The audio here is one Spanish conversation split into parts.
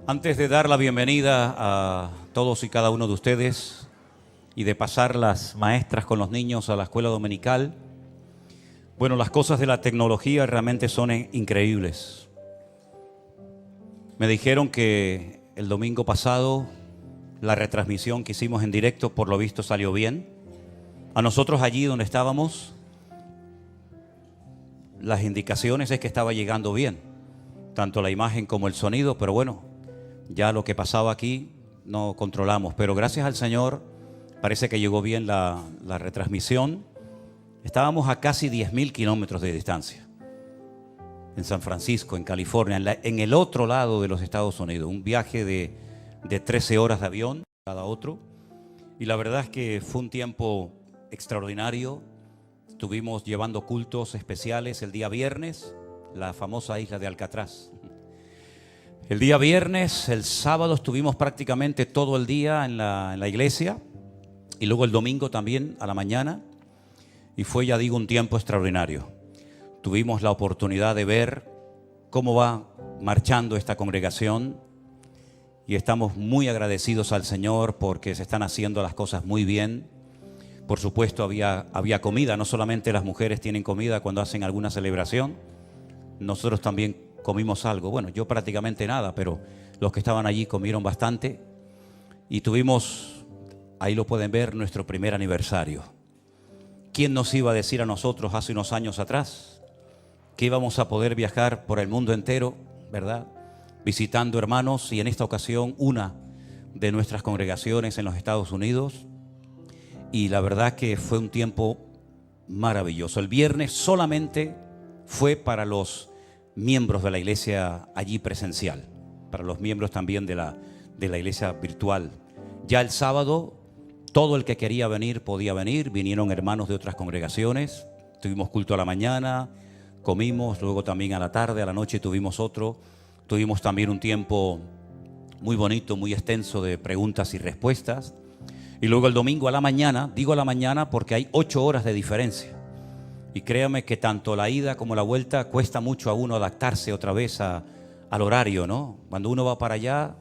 Antes de dar la bienvenida a todos y cada uno de ustedes y de pasar las maestras con los niños a la escuela dominical, bueno, las cosas de la tecnología realmente son increíbles. Me dijeron que el domingo pasado la retransmisión que hicimos en directo por lo visto salió bien. A nosotros allí donde estábamos, las indicaciones es que estaba llegando bien, tanto la imagen como el sonido, pero bueno, ya lo que pasaba aquí no controlamos. Pero gracias al Señor parece que llegó bien la retransmisión. Estábamos a casi 10.000 kilómetros de distancia, en San Francisco, en California, en el otro lado de los Estados Unidos. Un viaje de 13 horas de avión cada otro. Y la verdad es que fue un tiempo extraordinario. Estuvimos llevando cultos especiales el día viernes, la famosa isla de Alcatraz. El día viernes, el sábado estuvimos prácticamente todo el día en la iglesia y luego el domingo también a la mañana. Y fue, ya digo, un tiempo extraordinario. Tuvimos la oportunidad de ver cómo va marchando esta congregación y estamos muy agradecidos al Señor porque se están haciendo las cosas muy bien. Por supuesto había comida, no solamente las mujeres tienen comida cuando hacen alguna celebración, nosotros también comimos algo. Bueno, yo prácticamente nada, pero los que estaban allí comieron bastante y tuvimos, ahí lo pueden ver, nuestro primer aniversario. ¿Quién nos iba a decir a nosotros hace unos años atrás que íbamos a poder viajar por el mundo entero, verdad? Visitando hermanos, y en esta ocasión una de nuestras congregaciones en los Estados Unidos. Y la verdad que fue un tiempo maravilloso. El viernes solamente fue para los miembros de la iglesia allí presencial, para los miembros también de la iglesia virtual. Ya el sábado todo el que quería venir podía venir. Vinieron hermanos de otras congregaciones. Tuvimos culto a la mañana, comimos, luego también a la tarde, a la noche tuvimos otro. Tuvimos también un tiempo muy bonito, muy extenso de preguntas y respuestas. Y luego el domingo a la mañana, digo a la mañana porque hay 8 horas de diferencia. Y créame que tanto la ida como la vuelta cuesta mucho a uno adaptarse otra vez al horario, ¿no? Cuando uno va para allá,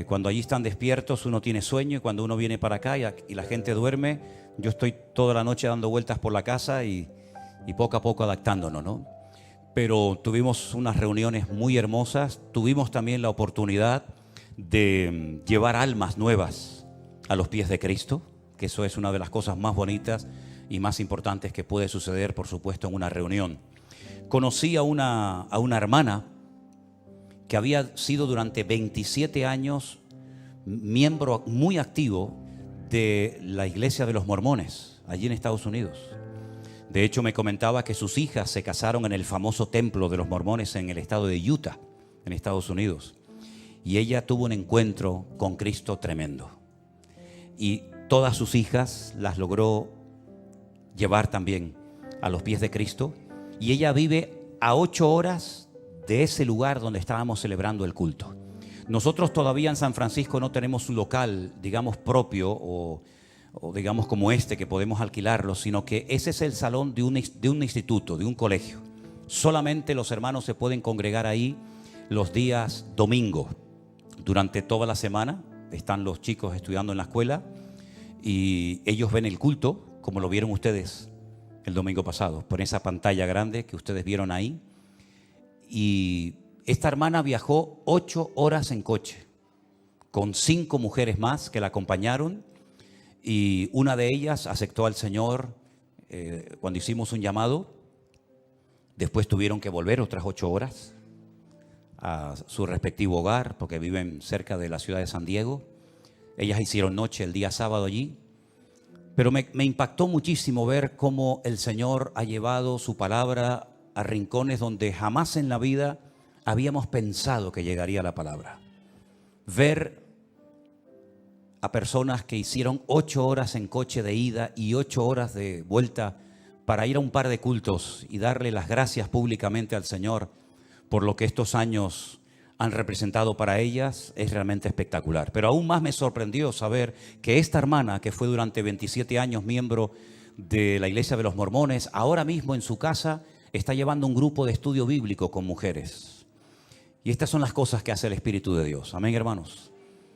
cuando allí están despiertos, uno tiene sueño, y cuando uno viene para acá y la gente duerme, yo estoy toda la noche dando vueltas por la casa y poco a poco adaptándonos, ¿no? Pero tuvimos unas reuniones muy hermosas. Tuvimos también la oportunidad de llevar almas nuevas a los pies de Cristo, que eso es una de las cosas más bonitas y más importantes que puede suceder, por supuesto, en una reunión. Conocí a una hermana que había sido durante 27 años miembro muy activo de la iglesia de los mormones, allí en Estados Unidos. De hecho, me comentaba que sus hijas se casaron en el famoso templo de los mormones en el estado de Utah, en Estados Unidos. Y ella tuvo un encuentro con Cristo tremendo. Y todas sus hijas las logró llevar también a los pies de Cristo. Y ella vive a 8 horas de ese lugar donde estábamos celebrando el culto. Nosotros todavía en San Francisco no tenemos un local, digamos, propio o digamos como este que podemos alquilarlo, sino que ese es el salón de un instituto, de un colegio. Solamente los hermanos se pueden congregar ahí los días domingo. Durante toda la semana están los chicos estudiando en la escuela y ellos ven el culto, como lo vieron ustedes el domingo pasado, por esa pantalla grande que ustedes vieron ahí. Y esta hermana viajó 8 horas en coche, con 5 mujeres más que la acompañaron. Y una de ellas aceptó al Señor cuando hicimos un llamado. Después tuvieron que volver otras 8 horas a su respectivo hogar porque viven cerca de la ciudad de San Diego. Ellas hicieron noche el día sábado allí. Pero me impactó muchísimo ver cómo el Señor ha llevado su palabra a rincones donde jamás en la vida habíamos pensado que llegaría la palabra. Ver a personas que hicieron 8 horas en coche de ida y 8 horas de vuelta para ir a un par de cultos y darle las gracias públicamente al Señor por lo que estos años han representado para ellas, es realmente espectacular. Pero aún más me sorprendió saber que esta hermana, que fue durante 27 años miembro de la iglesia de los mormones, ahora mismo en su casa está llevando un grupo de estudio bíblico con mujeres. Y estas son las cosas que hace el Espíritu de Dios. Amén, hermanos.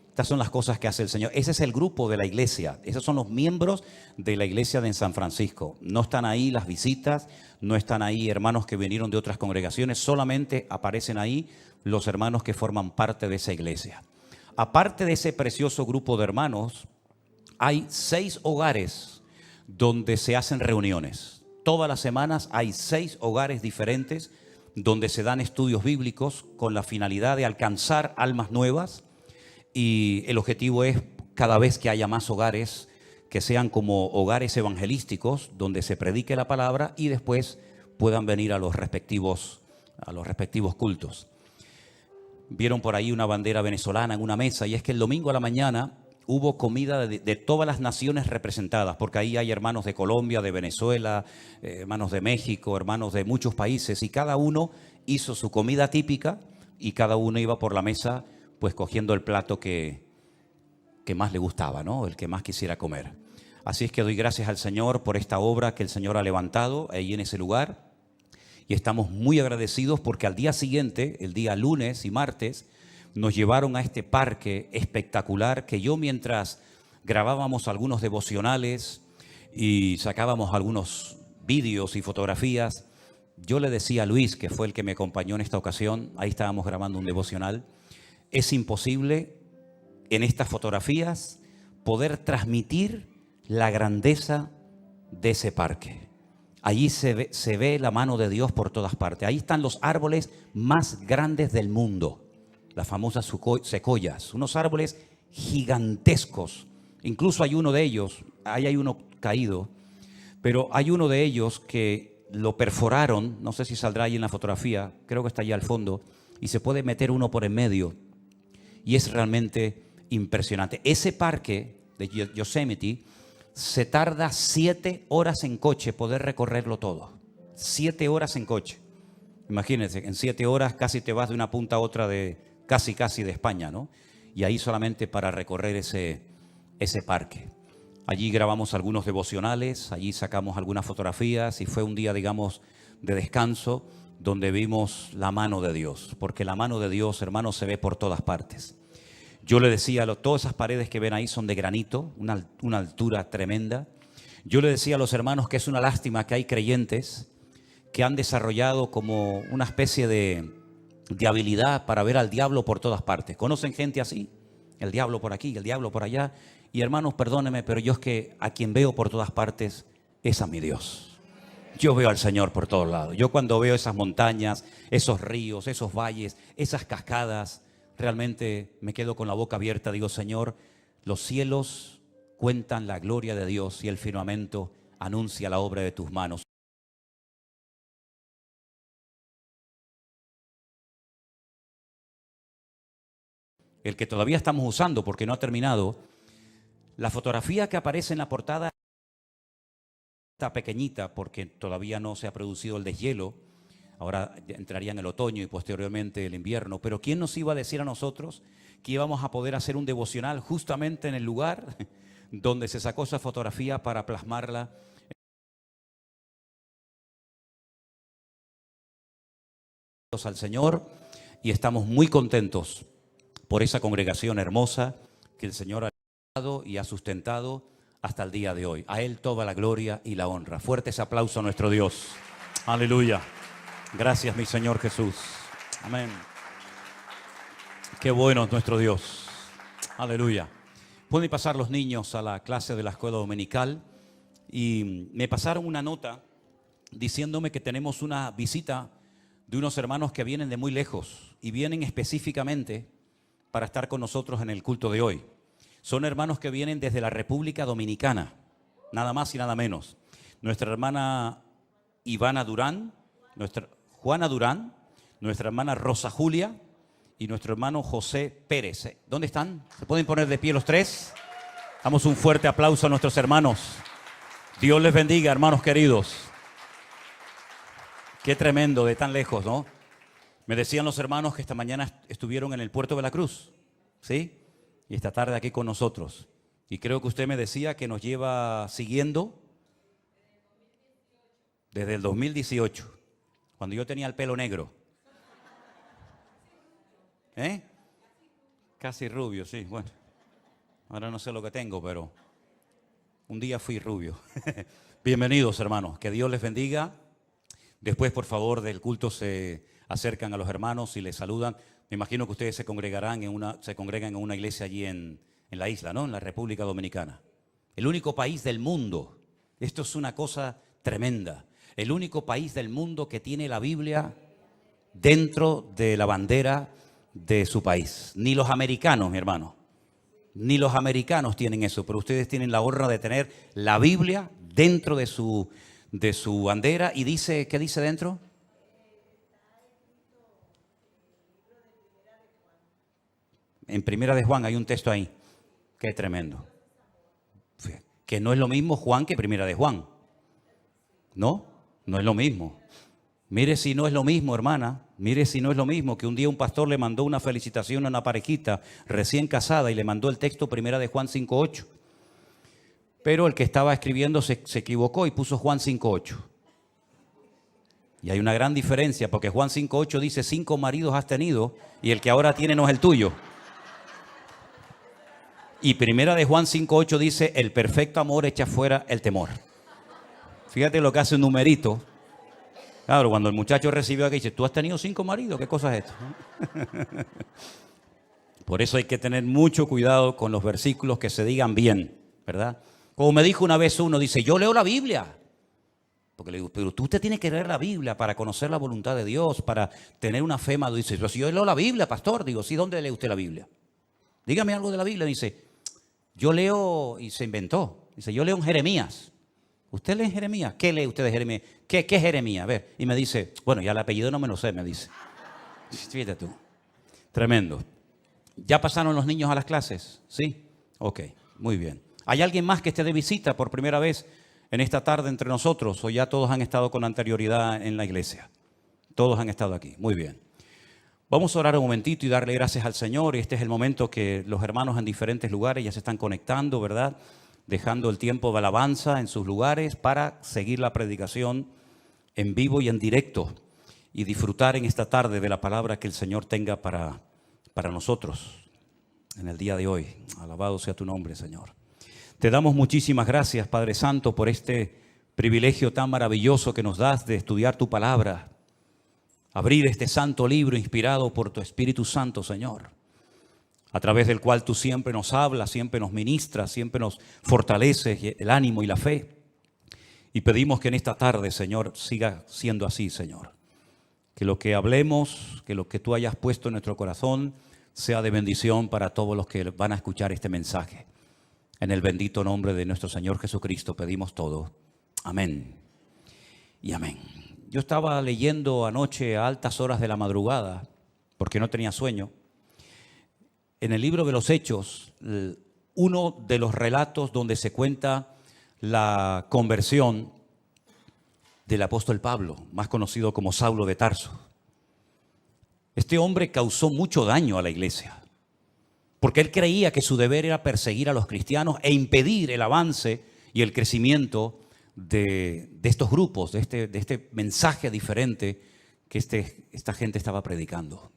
Estas son las cosas que hace el Señor. Ese es el grupo de la iglesia. Esos son los miembros de la iglesia de San Francisco. No están ahí las visitas, no están ahí hermanos que vinieron de otras congregaciones. Solamente aparecen ahí los hermanos que forman parte de esa iglesia. Aparte de ese precioso grupo de hermanos, hay 6 hogares donde se hacen reuniones. Todas las semanas hay 6 hogares diferentes donde se dan estudios bíblicos con la finalidad de alcanzar almas nuevas. Y el objetivo es, cada vez que haya más hogares, que sean como hogares evangelísticos, donde se predique la palabra y después puedan venir a los respectivos cultos. Vieron por ahí una bandera venezolana en una mesa, y es que el domingo a la mañana hubo comida de todas las naciones representadas, porque ahí hay hermanos de Colombia, de Venezuela, hermanos de México, hermanos de muchos países, y cada uno hizo su comida típica y cada uno iba por la mesa pues cogiendo el plato que más le gustaba, ¿no? El que más quisiera comer. Así es que doy gracias al Señor por esta obra que el Señor ha levantado ahí en ese lugar. Y estamos muy agradecidos porque al día siguiente, el día lunes y martes, nos llevaron a este parque espectacular que yo, mientras grabábamos algunos devocionales y sacábamos algunos vídeos y fotografías, yo le decía a Luis, que fue el que me acompañó en esta ocasión, ahí estábamos grabando un devocional, es imposible en estas fotografías poder transmitir la grandeza de ese parque. Allí se ve la mano de Dios por todas partes. Ahí están los árboles más grandes del mundo, las famosas secoyas, unos árboles gigantescos. Incluso hay uno de ellos, ahí hay uno caído, pero hay uno de ellos que lo perforaron, no sé si saldrá ahí en la fotografía, creo que está allá al fondo, y se puede meter uno por en medio. Y es realmente impresionante. Ese parque de Yosemite se tarda 7 horas en coche poder recorrerlo todo. 7 horas en coche. Imagínense, en 7 horas casi te vas de una punta a otra de casi de España, ¿no? Y ahí solamente para recorrer ese parque. Allí grabamos algunos devocionales, allí sacamos algunas fotografías y fue un día, digamos, de descanso, donde vimos la mano de Dios, porque la mano de Dios, hermanos, se ve por todas partes. Yo le decía, todas esas paredes que ven ahí son de granito, una altura tremenda. Yo le decía a los hermanos que es una lástima que hay creyentes que han desarrollado como una especie de habilidad para ver al diablo por todas partes. ¿Conocen gente así? El diablo por aquí, el diablo por allá. Y hermanos, perdónenme, pero yo es que a quien veo por todas partes es a mi Dios. Yo veo al Señor por todos lados. Yo cuando veo esas montañas, esos ríos, esos valles, esas cascadas, realmente me quedo con la boca abierta. Digo, Señor, los cielos cuentan la gloria de Dios y el firmamento anuncia la obra de tus manos. El que todavía estamos usando porque no ha terminado, la fotografía que aparece en la portada está pequeñita porque todavía no se ha producido el deshielo. Ahora entraría en el otoño y posteriormente el invierno. Pero ¿quién nos iba a decir a nosotros que íbamos a poder hacer un devocional justamente en el lugar donde se sacó esa fotografía para plasmarla? Al Señor, y estamos muy contentos por esa congregación hermosa que el Señor ha dado y ha sustentado hasta el día de hoy. A Él toda la gloria y la honra. Fuerte ese aplauso a nuestro Dios. Aleluya. Gracias, mi Señor Jesús. Amén. Qué bueno es nuestro Dios. Aleluya. Pueden pasar los niños a la clase de la escuela dominical. Y me pasaron una nota diciéndome que tenemos una visita de unos hermanos que vienen de muy lejos y vienen específicamente para estar con nosotros en el culto de hoy. Son hermanos que vienen desde la República Dominicana, nada más y nada menos. Nuestra hermana Ivana Durán, nuestra Juana Durán, nuestra hermana Rosa Julia y nuestro hermano José Pérez. ¿Dónde están? ¿Se pueden poner de pie los tres? Damos un fuerte aplauso a nuestros hermanos. Dios les bendiga, hermanos queridos. Qué tremendo de tan lejos, ¿no? Me decían los hermanos que esta mañana estuvieron en el puerto de la Cruz, ¿sí? Y esta tarde aquí con nosotros. Y creo que usted me decía que nos lleva siguiendo desde el 2018, cuando yo tenía el pelo negro. ¿Eh? Casi rubio, sí, bueno. Ahora no sé lo que tengo, pero un día fui rubio. Bienvenidos, hermanos. Que Dios les bendiga. Después, por favor, del culto se acercan a los hermanos y les saludan. Me imagino que ustedes se congregan en una iglesia allí en la isla, ¿no? En la República Dominicana. El único país del mundo. Esto es una cosa tremenda. El único país del mundo que tiene la Biblia dentro de la bandera de su país. Ni los americanos, mi hermano. Ni los americanos tienen eso, pero ustedes tienen la honra de tener la Biblia dentro de su bandera. Y dice, ¿qué dice dentro? En Primera de Juan hay un texto ahí. Qué tremendo. Que no es lo mismo Juan que Primera de Juan. ¿No? No es lo mismo. Mire si no es lo mismo, hermana. Mire si no es lo mismo que un día un pastor le mandó una felicitación a una parejita recién casada y le mandó el texto Primera de Juan 5:8. Pero el que estaba escribiendo se equivocó y puso Juan 5:8. Y hay una gran diferencia porque Juan 5:8 dice 5 maridos has tenido y el que ahora tiene no es el tuyo. Y Primera de Juan 5:8 dice el perfecto amor echa fuera el temor. Fíjate lo que hace un numerito. Claro, cuando el muchacho recibió aquí, dice, ¿tú has tenido 5 maridos? ¿Qué cosa es esto? Por eso hay que tener mucho cuidado con los versículos que se digan bien, ¿verdad? Como me dijo una vez uno, dice, yo leo la Biblia. Porque le digo, pero usted tiene que leer la Biblia para conocer la voluntad de Dios, para tener una fe madura. Dice, pero si yo leo la Biblia, pastor. Digo, sí, ¿dónde lee usted la Biblia? Dígame algo de la Biblia. Dice, yo leo, y se inventó. Dice, yo leo en Jeremías. ¿Usted lee en Jeremías? ¿Qué lee usted de Jeremías? ¿Qué es Jeremías? A ver, y me dice, bueno, ya el apellido no me lo sé, me dice. Fíjate tú. Tremendo. ¿Ya pasaron los niños a las clases? ¿Sí? Ok, muy bien. ¿Hay alguien más que esté de visita por primera vez en esta tarde entre nosotros? ¿O ya todos han estado con anterioridad en la iglesia? Todos han estado aquí. Muy bien. Vamos a orar un momentito y darle gracias al Señor. Este es el momento que los hermanos en diferentes lugares ya se están conectando, ¿verdad? Dejando el tiempo de alabanza en sus lugares para seguir la predicación en vivo y en directo y disfrutar en esta tarde de la palabra que el Señor tenga para nosotros en el día de hoy. Alabado sea tu nombre, Señor. Te damos muchísimas gracias, Padre Santo, por este privilegio tan maravilloso que nos das de estudiar tu palabra, abrir este santo libro inspirado por tu Espíritu Santo, Señor, a través del cual tú siempre nos hablas, siempre nos ministras, siempre nos fortaleces el ánimo y la fe. Y pedimos que en esta tarde, Señor, siga siendo así, Señor. Que lo que hablemos, que lo que tú hayas puesto en nuestro corazón sea de bendición para todos los que van a escuchar este mensaje. En el bendito nombre de nuestro Señor Jesucristo pedimos todo. Amén y amén. Yo estaba leyendo anoche a altas horas de la madrugada, porque no tenía sueño, en el libro de los Hechos, uno de los relatos donde se cuenta la conversión del apóstol Pablo, más conocido como Saulo de Tarso. Este hombre causó mucho daño a la iglesia, porque él creía que su deber era perseguir a los cristianos e impedir el avance y el crecimiento de estos grupos, de este mensaje diferente que esta gente estaba predicando.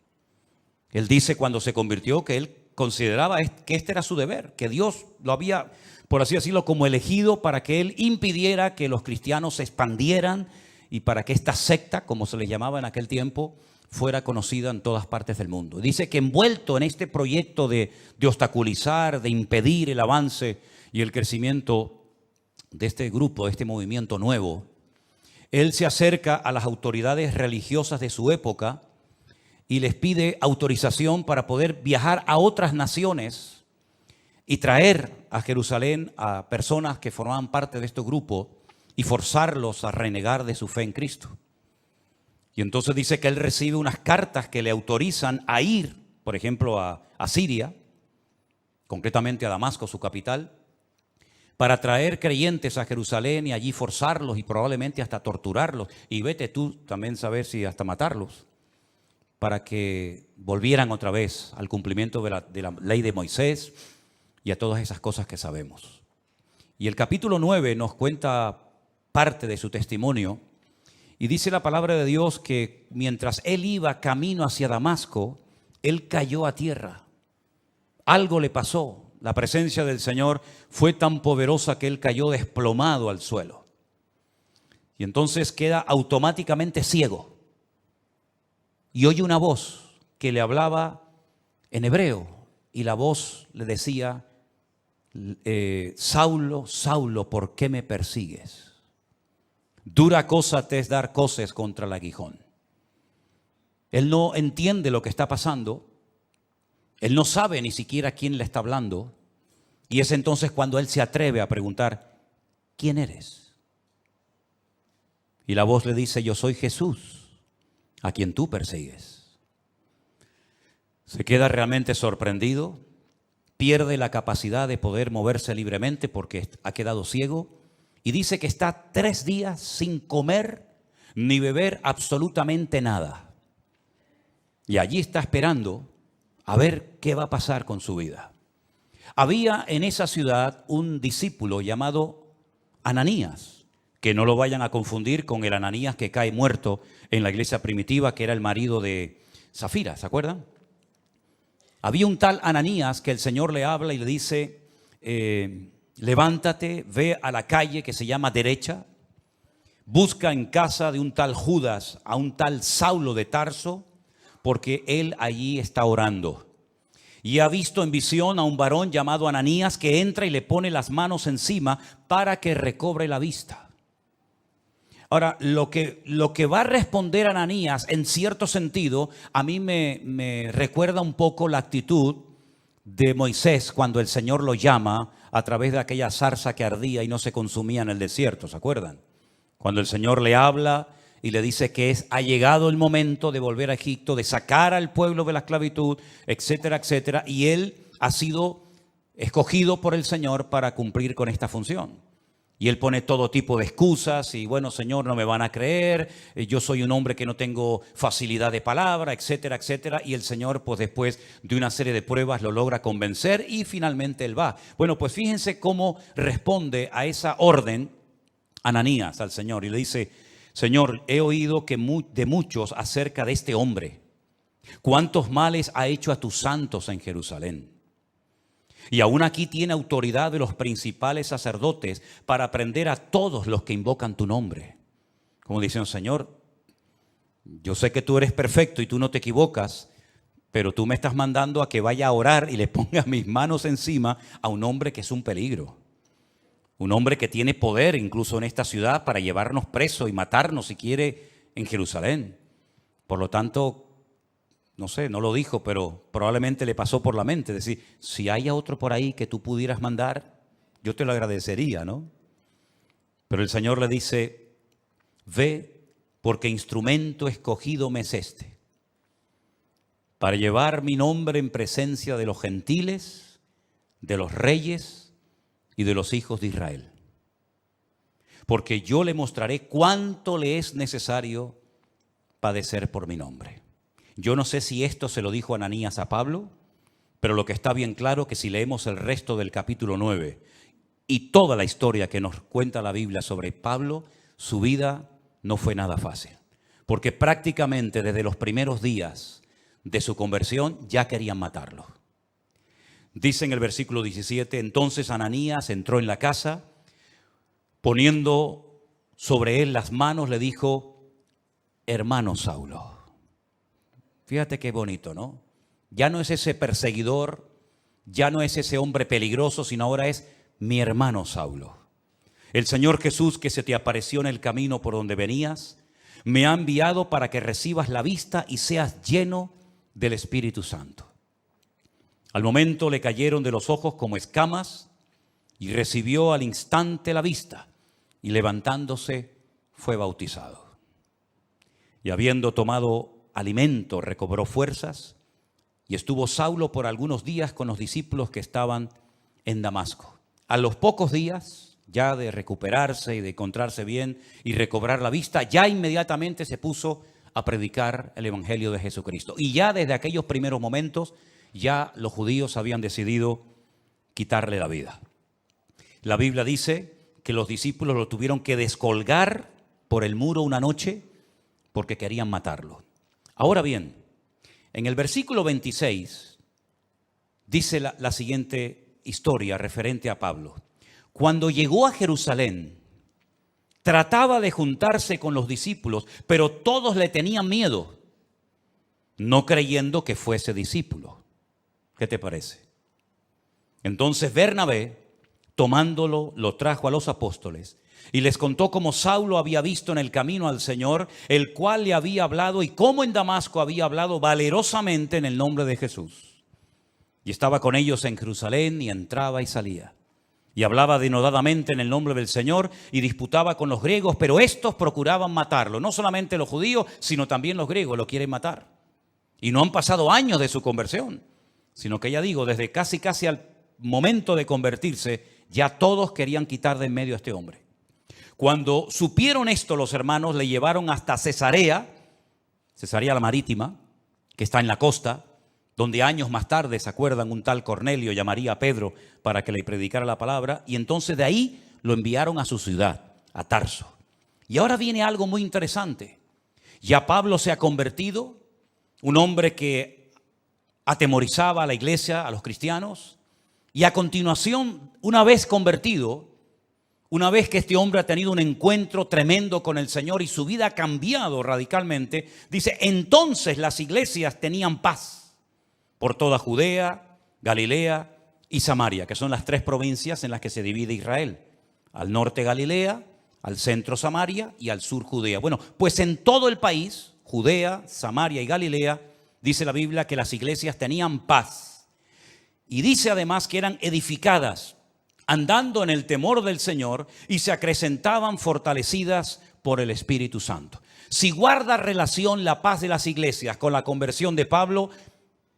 Él dice cuando se convirtió que él consideraba que este era su deber, que Dios lo había, por así decirlo, como elegido para que él impidiera que los cristianos se expandieran y para que esta secta, como se les llamaba en aquel tiempo, fuera conocida en todas partes del mundo. Dice que envuelto en este proyecto de obstaculizar, de impedir el avance y el crecimiento de este grupo, de este movimiento nuevo, él se acerca a las autoridades religiosas de su época y les pide autorización para poder viajar a otras naciones y traer a Jerusalén a personas que formaban parte de este grupo y forzarlos a renegar de su fe en Cristo. Y entonces dice que él recibe unas cartas que le autorizan a ir, por ejemplo, a Siria, concretamente a Damasco, su capital, para traer creyentes a Jerusalén y allí forzarlos y probablemente hasta torturarlos. Y vete tú también saber si hasta matarlos, para que volvieran otra vez al cumplimiento de la ley de Moisés y a todas esas cosas que sabemos. Y el capítulo 9 nos cuenta parte de su testimonio y dice la palabra de Dios que mientras él iba camino hacia Damasco, él cayó a tierra. Algo le pasó. La presencia del Señor fue tan poderosa que él cayó desplomado al suelo. Y entonces queda automáticamente ciego. Y oye una voz que le hablaba en hebreo. Y la voz le decía, Saulo, Saulo, ¿por qué me persigues? Dura cosa te es dar coces contra el aguijón. Él no entiende lo que está pasando. Él no sabe ni siquiera quién le está hablando. Y es entonces cuando él se atreve a preguntar, ¿quién eres? Y la voz le dice, yo soy Jesús, a quien tú persigues. Se queda realmente sorprendido, pierde la capacidad de poder moverse libremente porque ha quedado ciego y dice que está 3 días sin comer ni beber absolutamente nada. Y allí está esperando a ver qué va a pasar con su vida. Había en esa ciudad un discípulo llamado Ananías, que no lo vayan a confundir con el Ananías que cae muerto en la iglesia primitiva, que era el marido de Zafira, ¿se acuerdan? Había un tal Ananías que el Señor le habla y le dice, levántate, ve a la calle que se llama Derecha, busca en casa de un tal Judas a un tal Saulo de Tarso, porque él allí está orando. Y ha visto en visión a un varón llamado Ananías que entra y le pone las manos encima para que recobre la vista. Ahora, lo que va a responder Ananías, en cierto sentido, a mí me recuerda un poco la actitud de Moisés cuando el Señor lo llama a través de aquella zarza que ardía y no se consumía en el desierto, ¿se acuerdan? Cuando el Señor le habla y le dice que ha llegado el momento de volver a Egipto, de sacar al pueblo de la esclavitud, etcétera, etcétera, y él ha sido escogido por el Señor para cumplir con esta función. Y él pone todo tipo de excusas y bueno, Señor, no me van a creer, yo soy un hombre que no tengo facilidad de palabra, etcétera, etcétera. Y el Señor, pues después de una serie de pruebas, lo logra convencer y finalmente él va. Bueno, pues fíjense cómo responde a esa orden Ananías al Señor y le dice, Señor, he oído de muchos acerca de este hombre, cuántos males ha hecho a tus santos en Jerusalén. Y aún aquí tiene autoridad de los principales sacerdotes para prender a todos los que invocan tu nombre. Como dicen, Señor, yo sé que tú eres perfecto y tú no te equivocas, pero tú me estás mandando a que vaya a orar y le ponga mis manos encima a un hombre que es un peligro. Un hombre que tiene poder incluso en esta ciudad para llevarnos presos y matarnos si quiere en Jerusalén. Por lo tanto, no sé, no lo dijo, pero probablemente le pasó por la mente. Es decir, si hay otro por ahí que tú pudieras mandar, yo te lo agradecería, ¿no? Pero el Señor le dice, ve, porque instrumento escogido me es este, para llevar mi nombre en presencia de los gentiles, de los reyes y de los hijos de Israel. Porque yo le mostraré cuánto le es necesario padecer por mi nombre. Yo no sé si esto se lo dijo Ananías a Pablo, pero lo que está bien claro que si leemos el resto del capítulo 9 y toda la historia que nos cuenta la Biblia sobre Pablo, su vida no fue nada fácil. Porque prácticamente desde los primeros días de su conversión ya querían matarlo. Dice en el versículo 17, entonces Ananías entró en la casa, poniendo sobre él las manos, le dijo, hermano Saulo. Fíjate qué bonito, ¿no? Ya no es ese perseguidor, ya no es ese hombre peligroso, sino ahora es mi hermano Saulo. El Señor Jesús que se te apareció en el camino por donde venías, me ha enviado para que recibas la vista y seas lleno del Espíritu Santo. Al momento le cayeron de los ojos como escamas y recibió al instante la vista y levantándose fue bautizado. Y habiendo tomado alimento, recobró fuerzas y estuvo Saulo por algunos días con los discípulos que estaban en Damasco. A los pocos días, ya de recuperarse y de encontrarse bien y recobrar la vista, ya inmediatamente se puso a predicar el Evangelio de Jesucristo. Y ya desde aquellos primeros momentos, ya los judíos habían decidido quitarle la vida. La Biblia dice que los discípulos lo tuvieron que descolgar por el muro una noche porque querían matarlo. Ahora bien, En el versículo 26 dice la siguiente historia referente a Pablo. Cuando llegó a Jerusalén, trataba de juntarse con los discípulos, pero todos le tenían miedo, no creyendo que fuese discípulo. ¿Qué te parece? Entonces Bernabé, tomándolo, lo trajo a los apóstoles y les contó cómo Saulo había visto en el camino al Señor, el cual le había hablado, y cómo en Damasco había hablado valerosamente en el nombre de Jesús. Y estaba con ellos en Jerusalén, y entraba y salía. Y hablaba denodadamente en el nombre del Señor, y disputaba con los griegos, pero estos procuraban matarlo. No solamente los judíos, sino también los griegos lo quieren matar. Y no han pasado años de su conversión, sino que ya digo, desde casi al momento de convertirse, ya todos querían quitar de en medio a este hombre. Cuando supieron esto, los hermanos le llevaron hasta Cesarea la Marítima, que está en la costa, donde años más tarde, ¿se acuerdan? Un tal Cornelio llamaría a Pedro para que le predicara la palabra, y entonces de ahí lo enviaron a su ciudad, a Tarso. Y ahora viene algo muy interesante. Ya Pablo se ha convertido, un hombre que atemorizaba a la iglesia, a los cristianos, y a continuación, una vez convertido, una vez que este hombre ha tenido un encuentro tremendo con el Señor y su vida ha cambiado radicalmente, dice, entonces las iglesias tenían paz por toda Judea, Galilea y Samaria, que son las tres provincias en las que se divide Israel. Al norte Galilea, al centro Samaria y al sur Judea. Bueno, pues en todo el país, Judea, Samaria y Galilea, dice la Biblia que las iglesias tenían paz. Y dice además que eran edificadas, andando en el temor del Señor, y se acrecentaban fortalecidas por el Espíritu Santo. Si guarda relación la paz de las iglesias con la conversión de Pablo,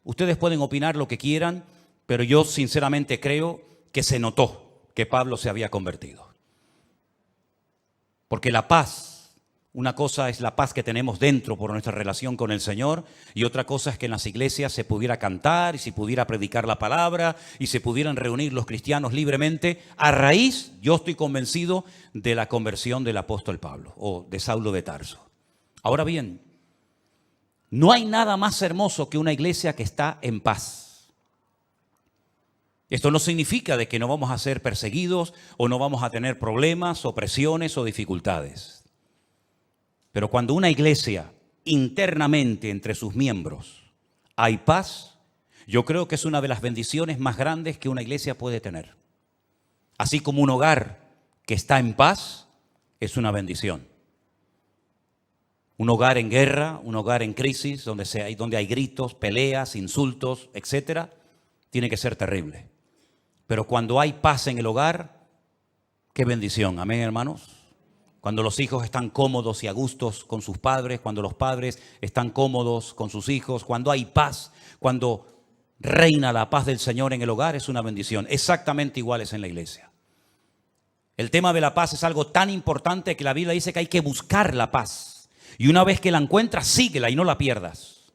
ustedes pueden opinar lo que quieran, pero yo sinceramente creo que se notó que Pablo se había convertido. Porque la paz, una cosa es la paz que tenemos dentro por nuestra relación con el Señor, y otra cosa es que en las iglesias se pudiera cantar y se pudiera predicar la palabra y se pudieran reunir los cristianos libremente a raíz, yo estoy convencido, de la conversión del apóstol Pablo o de Saulo de Tarso. Ahora bien, no hay nada más hermoso que una iglesia que está en paz. Esto no significa de que no vamos a ser perseguidos o no vamos a tener problemas, opresiones o dificultades. Pero cuando una iglesia internamente entre sus miembros hay paz, yo creo que es una de las bendiciones más grandes que una iglesia puede tener. Así como un hogar que está en paz es una bendición. Un hogar en guerra, un hogar en crisis, donde hay gritos, peleas, insultos, etcétera, tiene que ser terrible. Pero cuando hay paz en el hogar, qué bendición. Amén, hermanos. Cuando los hijos están cómodos y a gustos con sus padres, cuando los padres están cómodos con sus hijos, cuando hay paz, cuando reina la paz del Señor en el hogar, es una bendición. Exactamente igual es en la iglesia. El tema de la paz es algo tan importante que la Biblia dice que hay que buscar la paz. Y una vez que la encuentras, síguela y no la pierdas.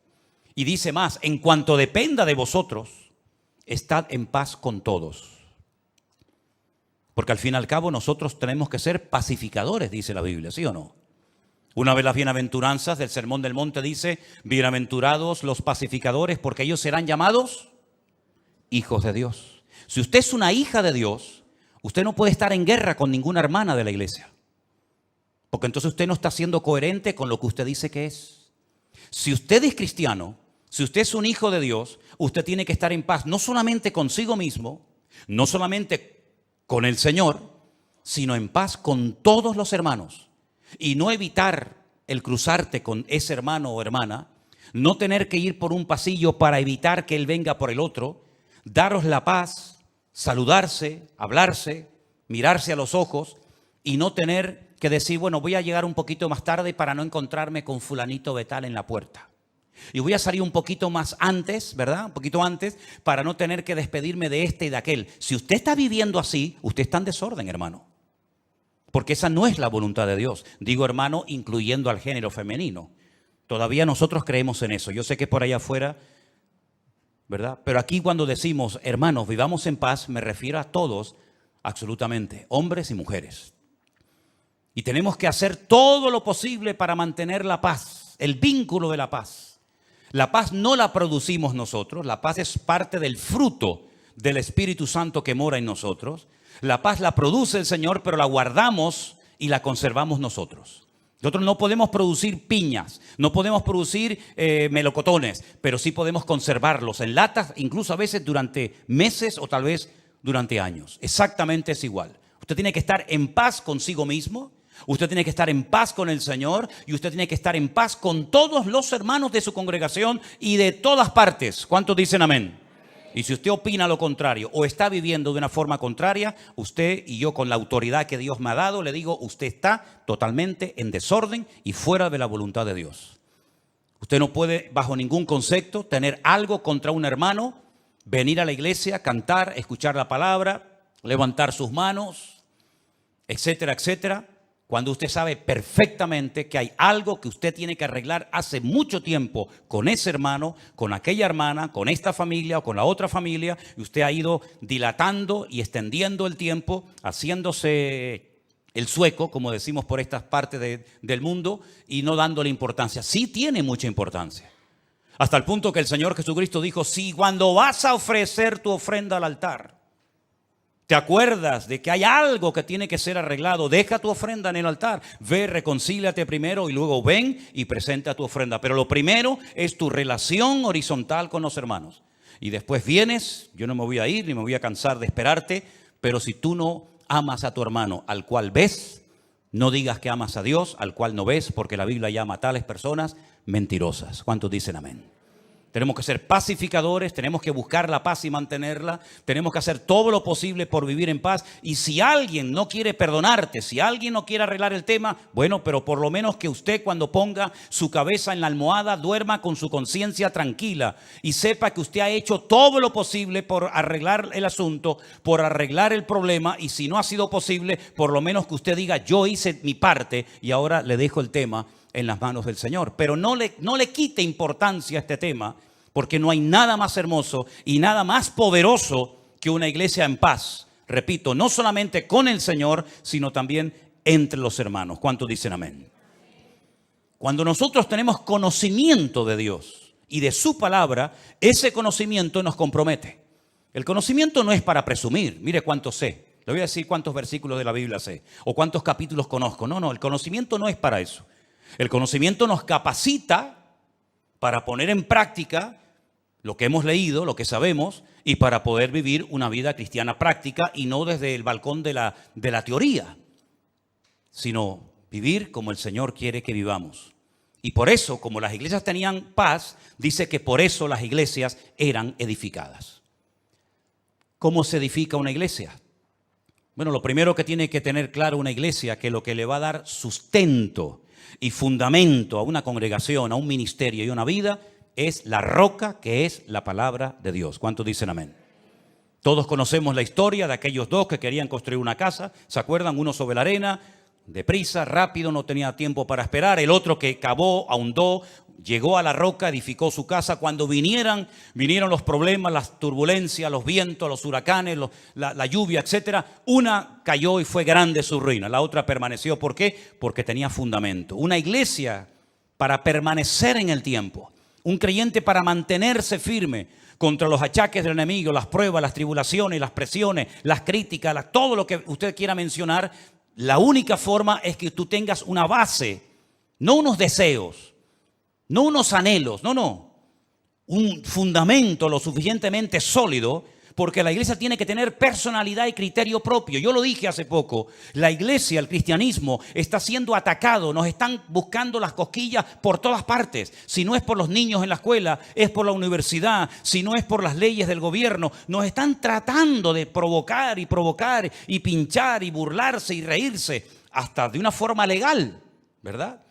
Y dice más, en cuanto dependa de vosotros, estad en paz con todos. Porque al fin y al cabo nosotros tenemos que ser pacificadores, dice la Biblia, ¿sí o no? Una de las bienaventuranzas del Sermón del Monte dice, bienaventurados los pacificadores, porque ellos serán llamados hijos de Dios. Si usted es una hija de Dios, usted no puede estar en guerra con ninguna hermana de la iglesia. Porque entonces usted no está siendo coherente con lo que usted dice que es. Si usted es cristiano, si usted es un hijo de Dios, usted tiene que estar en paz, no solamente consigo mismo, no solamente con el Señor, sino en paz con todos los hermanos. Y no evitar el cruzarte con ese hermano o hermana, no tener que ir por un pasillo para evitar que él venga por el otro, daros la paz, saludarse, hablarse, mirarse a los ojos y no tener que decir, bueno, voy a llegar un poquito más tarde para no encontrarme con fulanito de tal en la puerta. Y voy a salir un poquito más antes, ¿verdad? Un poquito antes, para no tener que despedirme de este y de aquel. Si usted está viviendo así, usted está en desorden, hermano. Porque esa no es la voluntad de Dios. Digo, hermano, incluyendo al género femenino. Todavía nosotros creemos en eso. Yo sé que por allá afuera, ¿verdad? Pero aquí cuando decimos, hermanos, vivamos en paz, me refiero a todos, absolutamente, hombres y mujeres. Y tenemos que hacer todo lo posible para mantener la paz, el vínculo de la paz. La paz no la producimos nosotros, la paz es parte del fruto del Espíritu Santo que mora en nosotros. La paz la produce el Señor, pero la guardamos y la conservamos nosotros. Nosotros no podemos producir piñas, no podemos producir melocotones, pero sí podemos conservarlos en latas, incluso a veces durante meses o tal vez durante años. Exactamente es igual. Usted tiene que estar en paz consigo mismo, usted tiene que estar en paz con el Señor y usted tiene que estar en paz con todos los hermanos de su congregación y de todas partes. ¿Cuántos dicen amén? Y si usted opina lo contrario o está viviendo de una forma contraria, usted y yo con la autoridad que Dios me ha dado, le digo, usted está totalmente en desorden y fuera de la voluntad de Dios. Usted no puede bajo ningún concepto tener algo contra un hermano, venir a la iglesia, cantar, escuchar la palabra, levantar sus manos, etcétera, etcétera. Cuando usted sabe perfectamente que hay algo que usted tiene que arreglar hace mucho tiempo con ese hermano, con aquella hermana, con esta familia o con la otra familia, y usted ha ido dilatando y extendiendo el tiempo, haciéndose el sueco, como decimos por estas partes del mundo, y no dándole importancia. Sí tiene mucha importancia. Hasta el punto que el Señor Jesucristo dijo, si cuando vas a ofrecer tu ofrenda al altar, ¿te acuerdas de que hay algo que tiene que ser arreglado? Deja tu ofrenda en el altar. Ve, reconcíliate primero y luego ven y presenta tu ofrenda. Pero lo primero es tu relación horizontal con los hermanos. Y después vienes, yo no me voy a ir ni me voy a cansar de esperarte, pero si tú no amas a tu hermano al cual ves, no digas que amas a Dios al cual no ves, porque la Biblia llama a tales personas mentirosas. ¿Cuántos dicen amén? Tenemos que ser pacificadores, tenemos que buscar la paz y mantenerla, tenemos que hacer todo lo posible por vivir en paz. Y si alguien no quiere perdonarte, si alguien no quiere arreglar el tema, bueno, pero por lo menos que usted cuando ponga su cabeza en la almohada duerma con su conciencia tranquila y sepa que usted ha hecho todo lo posible por arreglar el asunto, por arreglar el problema, y si no ha sido posible, por lo menos que usted diga, yo hice mi parte y ahora le dejo el tema en las manos del Señor. Pero no le quite importancia a este tema, porque no hay nada más hermoso y nada más poderoso que una iglesia en paz. Repito, no solamente con el Señor, sino también entre los hermanos. ¿Cuántos dicen amén? Cuando nosotros tenemos conocimiento de Dios y de su palabra, ese conocimiento nos compromete. El conocimiento no es para presumir. Mire cuánto sé. Le voy a decir cuántos versículos de la Biblia sé o cuántos capítulos conozco. No, el conocimiento no es para eso. El conocimiento nos capacita para poner en práctica lo que hemos leído, lo que sabemos, y para poder vivir una vida cristiana práctica y no desde el balcón de la teoría, sino vivir como el Señor quiere que vivamos. Y por eso, como las iglesias tenían paz, dice que por eso las iglesias eran edificadas. ¿Cómo se edifica una iglesia? Bueno, lo primero que tiene que tener claro una iglesia, que lo que le va a dar sustento y fundamento a una congregación, a un ministerio y a una vida, es la roca que es la palabra de Dios. ¿Cuántos dicen amén? Todos conocemos la historia de aquellos dos que querían construir una casa. ¿Se acuerdan? Uno sobre la arena, deprisa, rápido, no tenía tiempo para esperar. El otro que cavó, ahondó, llegó a la roca, edificó su casa. Cuando vinieron los problemas, las turbulencias, los vientos, los huracanes, la lluvia, etcétera, una cayó y fue grande su ruina. La otra permaneció. ¿Por qué? Porque tenía fundamento. Una iglesia para permanecer en el tiempo. Un creyente para mantenerse firme contra los achaques del enemigo, las pruebas, las tribulaciones, las presiones, las críticas, todo lo que usted quiera mencionar. La única forma es que tú tengas una base, no unos deseos, no unos anhelos, no. Un fundamento lo suficientemente sólido, porque la iglesia tiene que tener personalidad y criterio propio. Yo lo dije hace poco, la iglesia, el cristianismo está siendo atacado, nos están buscando las cosquillas por todas partes. Si no es por los niños en la escuela, es por la universidad, si no es por las leyes del gobierno, nos están tratando de provocar y pinchar y burlarse y reírse, hasta de una forma legal, ¿verdad?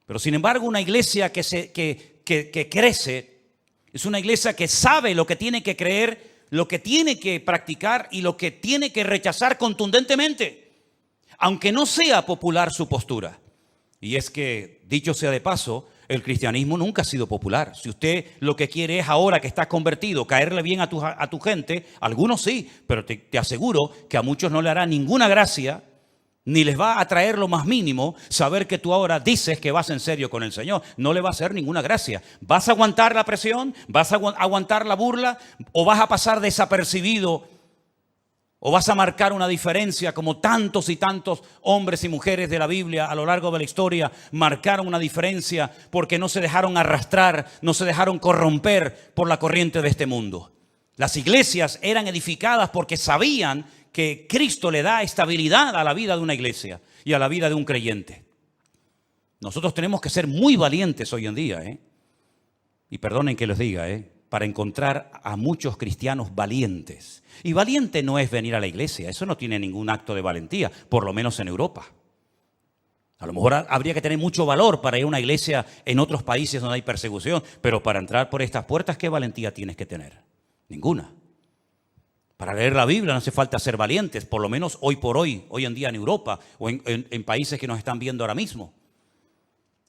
Pero sin embargo, una iglesia que crece es una iglesia que sabe lo que tiene que creer, lo que tiene que practicar y lo que tiene que rechazar contundentemente, aunque no sea popular su postura. Y es que, dicho sea de paso, el cristianismo nunca ha sido popular. Si usted lo que quiere es ahora que estás convertido, caerle bien a tu gente, algunos sí, pero te aseguro que a muchos no le hará ninguna gracia Ni les va a traer lo más mínimo saber que tú ahora dices que vas en serio con el Señor. No le va a hacer ninguna gracia. ¿Vas a aguantar la presión? ¿Vas a aguantar la burla? ¿O vas a pasar desapercibido? ¿O vas a marcar una diferencia como tantos y tantos hombres y mujeres de la Biblia a lo largo de la historia marcaron una diferencia porque no se dejaron arrastrar, no se dejaron corromper por la corriente de este mundo? Las iglesias eran edificadas porque sabían que Cristo le da estabilidad a la vida de una iglesia y a la vida de un creyente. Nosotros tenemos que ser muy valientes hoy en día, y perdonen que les diga, para encontrar a muchos cristianos valientes. Y valiente no es venir a la iglesia, eso no tiene ningún acto de valentía, por lo menos en Europa. A lo mejor habría que tener mucho valor para ir a una iglesia en otros países donde hay persecución, pero para entrar por estas puertas, ¿qué valentía tienes que tener? Ninguna. Para leer la Biblia no hace falta ser valientes, por lo menos hoy por hoy, hoy en día en Europa o en países que nos están viendo ahora mismo.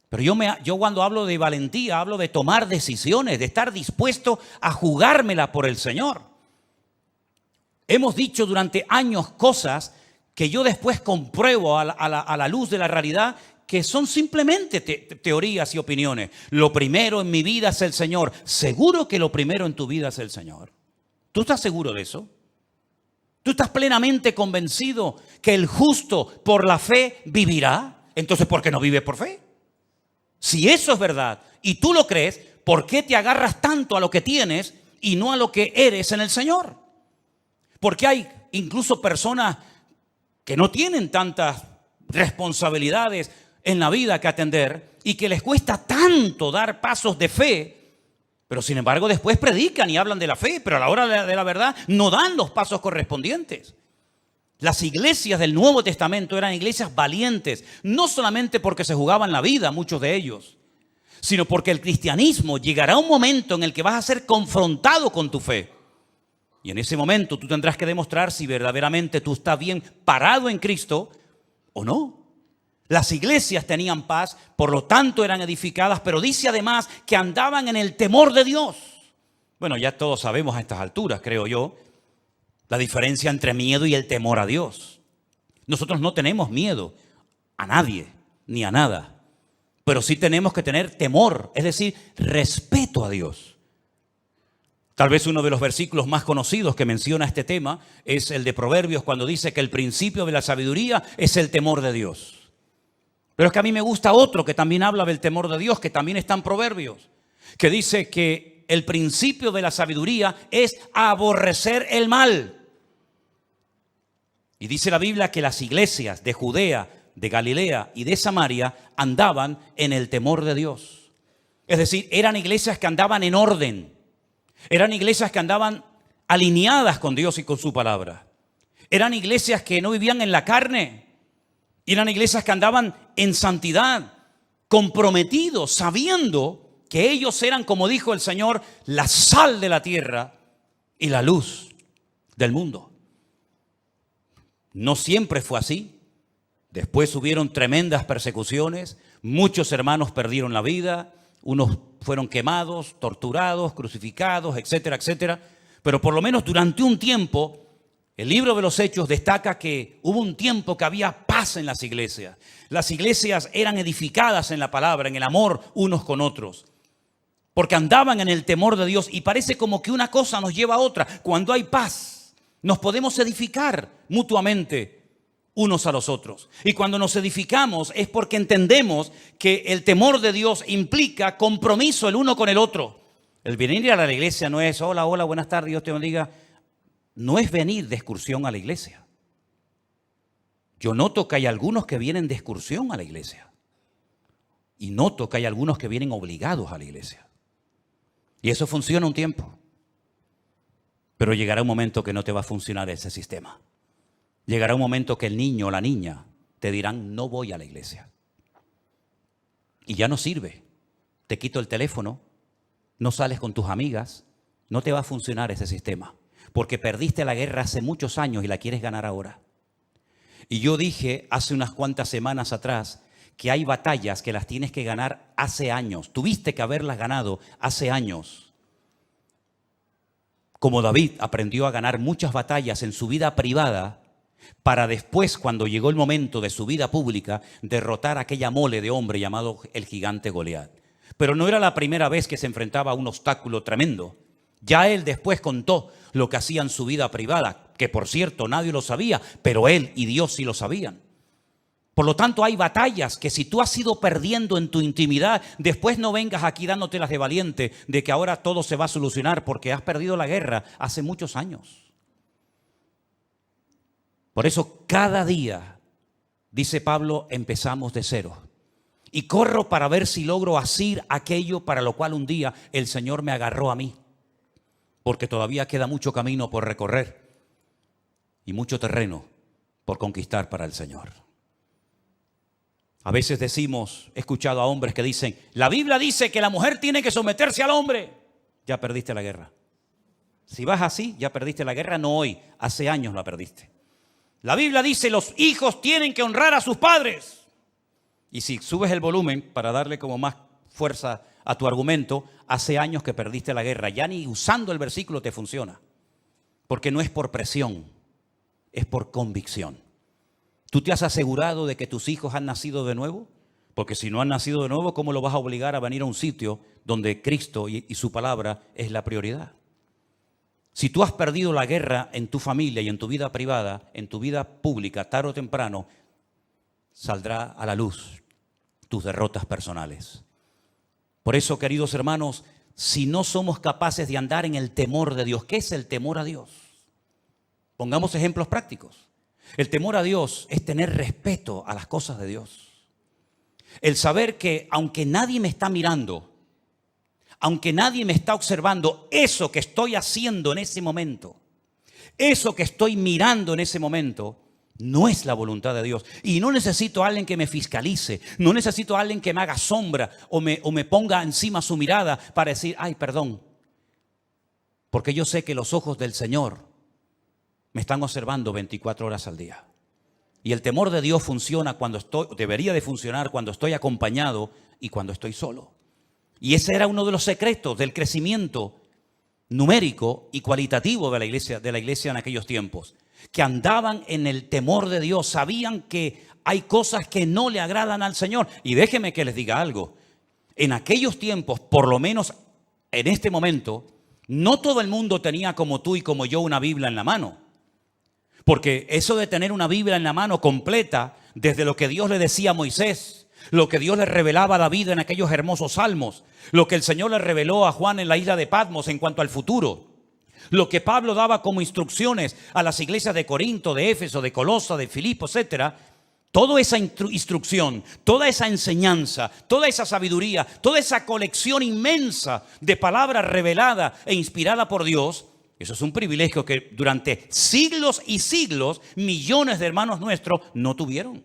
Pero yo cuando hablo de valentía, hablo de tomar decisiones, de estar dispuesto a jugármela por el Señor. Hemos dicho durante años cosas que yo después compruebo a la luz de la realidad que son simplemente teorías y opiniones. Lo primero en mi vida es el Señor. ¿Seguro que lo primero en tu vida es el Señor? ¿Tú estás seguro de eso? ¿Tú estás plenamente convencido que el justo por la fe vivirá? Entonces, ¿por qué no vives por fe? Si eso es verdad y tú lo crees, ¿por qué te agarras tanto a lo que tienes y no a lo que eres en el Señor? Porque hay incluso personas que no tienen tantas responsabilidades en la vida que atender y que les cuesta tanto dar pasos de fe, pero sin embargo después predican y hablan de la fe, pero a la hora de la verdad no dan los pasos correspondientes. Las iglesias del Nuevo Testamento eran iglesias valientes, no solamente porque se jugaban la vida, muchos de ellos, sino porque el cristianismo llegará un momento en el que vas a ser confrontado con tu fe. Y en ese momento tú tendrás que demostrar si verdaderamente tú estás bien parado en Cristo o no. Las iglesias tenían paz, por lo tanto eran edificadas, pero dice además que andaban en el temor de Dios. Bueno, ya todos sabemos a estas alturas, creo yo, la diferencia entre miedo y el temor a Dios. Nosotros no tenemos miedo a nadie ni a nada, pero sí tenemos que tener temor, es decir, respeto a Dios. Tal vez uno de los versículos más conocidos que menciona este tema es el de Proverbios, cuando dice que el principio de la sabiduría es el temor de Dios. Pero es que a mí me gusta otro que también habla del temor de Dios, que también está en Proverbios, que dice que el principio de la sabiduría es aborrecer el mal. Y dice la Biblia que las iglesias de Judea, de Galilea y de Samaria andaban en el temor de Dios. Es decir, eran iglesias que andaban en orden. Eran iglesias que andaban alineadas con Dios y con su palabra. Eran iglesias que no vivían en la carne. Eran iglesias que andaban en santidad, comprometidos, sabiendo que ellos eran, como dijo el Señor, la sal de la tierra y la luz del mundo. No siempre fue así. Después hubieron tremendas persecuciones, muchos hermanos perdieron la vida, unos fueron quemados, torturados, crucificados, etcétera, etcétera. Pero por lo menos durante un tiempo, el libro de los Hechos destaca que hubo un tiempo que había paz en las iglesias. Las iglesias eran edificadas en la palabra, en el amor unos con otros, porque andaban en el temor de Dios y parece como que una cosa nos lleva a otra. Cuando hay paz, nos podemos edificar mutuamente unos a los otros. Y cuando nos edificamos es porque entendemos que el temor de Dios implica compromiso el uno con el otro. El venir a la iglesia no es, hola, hola, buenas tardes, Dios te bendiga. No es venir de excursión a la iglesia. Yo noto que hay algunos que vienen de excursión a la iglesia. Y noto que hay algunos que vienen obligados a la iglesia. Y eso funciona un tiempo. Pero llegará un momento que no te va a funcionar ese sistema. Llegará un momento que el niño o la niña te dirán, no voy a la iglesia. Y ya no sirve. Te quito el teléfono, no sales con tus amigas, no te va a funcionar ese sistema. Porque perdiste la guerra hace muchos años y la quieres ganar ahora. Y yo dije hace unas cuantas semanas atrás que hay batallas que las tienes que ganar hace años. Tuviste que haberlas ganado hace años. Como David aprendió a ganar muchas batallas en su vida privada para después, cuando llegó el momento de su vida pública, derrotar a aquella mole de hombre llamado el gigante Goliat. Pero no era la primera vez que se enfrentaba a un obstáculo tremendo. Ya él después contó lo que hacía en su vida privada, que por cierto nadie lo sabía, pero él y Dios sí lo sabían. Por lo tanto, hay batallas que si tú has ido perdiendo en tu intimidad, después no vengas aquí dándotelas de valiente de que ahora todo se va a solucionar porque has perdido la guerra hace muchos años. Por eso cada día, dice Pablo, empezamos de cero. Y corro para ver si logro asir aquello para lo cual un día el Señor me agarró a mí. Porque todavía queda mucho camino por recorrer y mucho terreno por conquistar para el Señor. A veces decimos, he escuchado a hombres que dicen, la Biblia dice que la mujer tiene que someterse al hombre. Ya perdiste la guerra. Si vas así, ya perdiste la guerra, no hoy, hace años la perdiste. La Biblia dice, los hijos tienen que honrar a sus padres. Y si subes el volumen para darle como más fuerza a tu argumento, hace años que perdiste la guerra. Ya ni usando el versículo te funciona. Porque no es por presión, es por convicción. ¿Tú te has asegurado de que tus hijos han nacido de nuevo? Porque si no han nacido de nuevo, ¿cómo lo vas a obligar a venir a un sitio donde Cristo y su palabra es la prioridad? Si tú has perdido la guerra en tu familia y en tu vida privada, en tu vida pública, tarde o temprano, saldrá a la luz tus derrotas personales. Por eso, queridos hermanos, si no somos capaces de andar en el temor de Dios, ¿qué es el temor a Dios? Pongamos ejemplos prácticos. El temor a Dios es tener respeto a las cosas de Dios. El saber que aunque nadie me está mirando, aunque nadie me está observando, eso que estoy haciendo en ese momento, eso que estoy mirando en ese momento, no es la voluntad de Dios. Y no necesito a alguien que me fiscalice, no necesito a alguien que me haga sombra o me ponga encima su mirada para decir, ay, perdón. Porque yo sé que los ojos del Señor me están observando 24 horas al día. Y el temor de Dios funciona cuando debería de funcionar cuando estoy acompañado y cuando estoy solo. Y ese era uno de los secretos del crecimiento numérico y cualitativo de la iglesia en aquellos tiempos. Que andaban en el temor de Dios, sabían que hay cosas que no le agradan al Señor. Y déjenme que les diga algo. En aquellos tiempos, por lo menos en este momento, no todo el mundo tenía como tú y como yo una Biblia en la mano. Porque eso de tener una Biblia en la mano completa, desde lo que Dios le decía a Moisés, lo que Dios le revelaba a David en aquellos hermosos salmos, lo que el Señor le reveló a Juan en la isla de Patmos en cuanto al futuro, lo que Pablo daba como instrucciones a las iglesias de Corinto, de Éfeso, de Colosa, de Filipo, etcétera. Toda esa instrucción, toda esa enseñanza, toda esa sabiduría, toda esa colección inmensa de palabras reveladas e inspirada por Dios, eso es un privilegio que durante siglos y siglos millones de hermanos nuestros no tuvieron.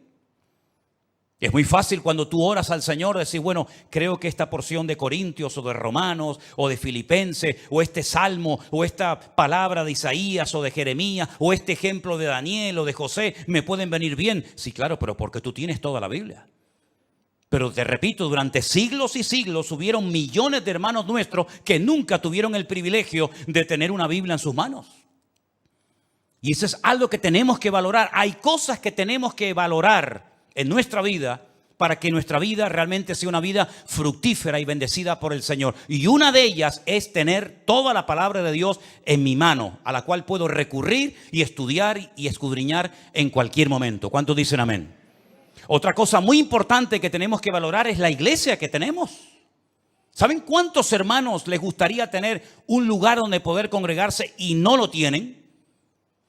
Es muy fácil cuando tú oras al Señor decir, bueno, creo que esta porción de Corintios o de Romanos o de Filipenses o este salmo o esta palabra de Isaías o de Jeremías o este ejemplo de Daniel o de José me pueden venir bien. Sí, claro, pero porque tú tienes toda la Biblia. Pero te repito, durante siglos y siglos hubieron millones de hermanos nuestros que nunca tuvieron el privilegio de tener una Biblia en sus manos. Y eso es algo que tenemos que valorar. Hay cosas que tenemos que valorar en nuestra vida para que nuestra vida realmente sea una vida fructífera y bendecida por el Señor. Y una de ellas es tener toda la palabra de Dios en mi mano, a la cual puedo recurrir y estudiar y escudriñar en cualquier momento. ¿Cuántos dicen amén? Otra cosa muy importante que tenemos que valorar es la iglesia que tenemos. ¿Saben cuántos hermanos les gustaría tener un lugar donde poder congregarse y no lo tienen?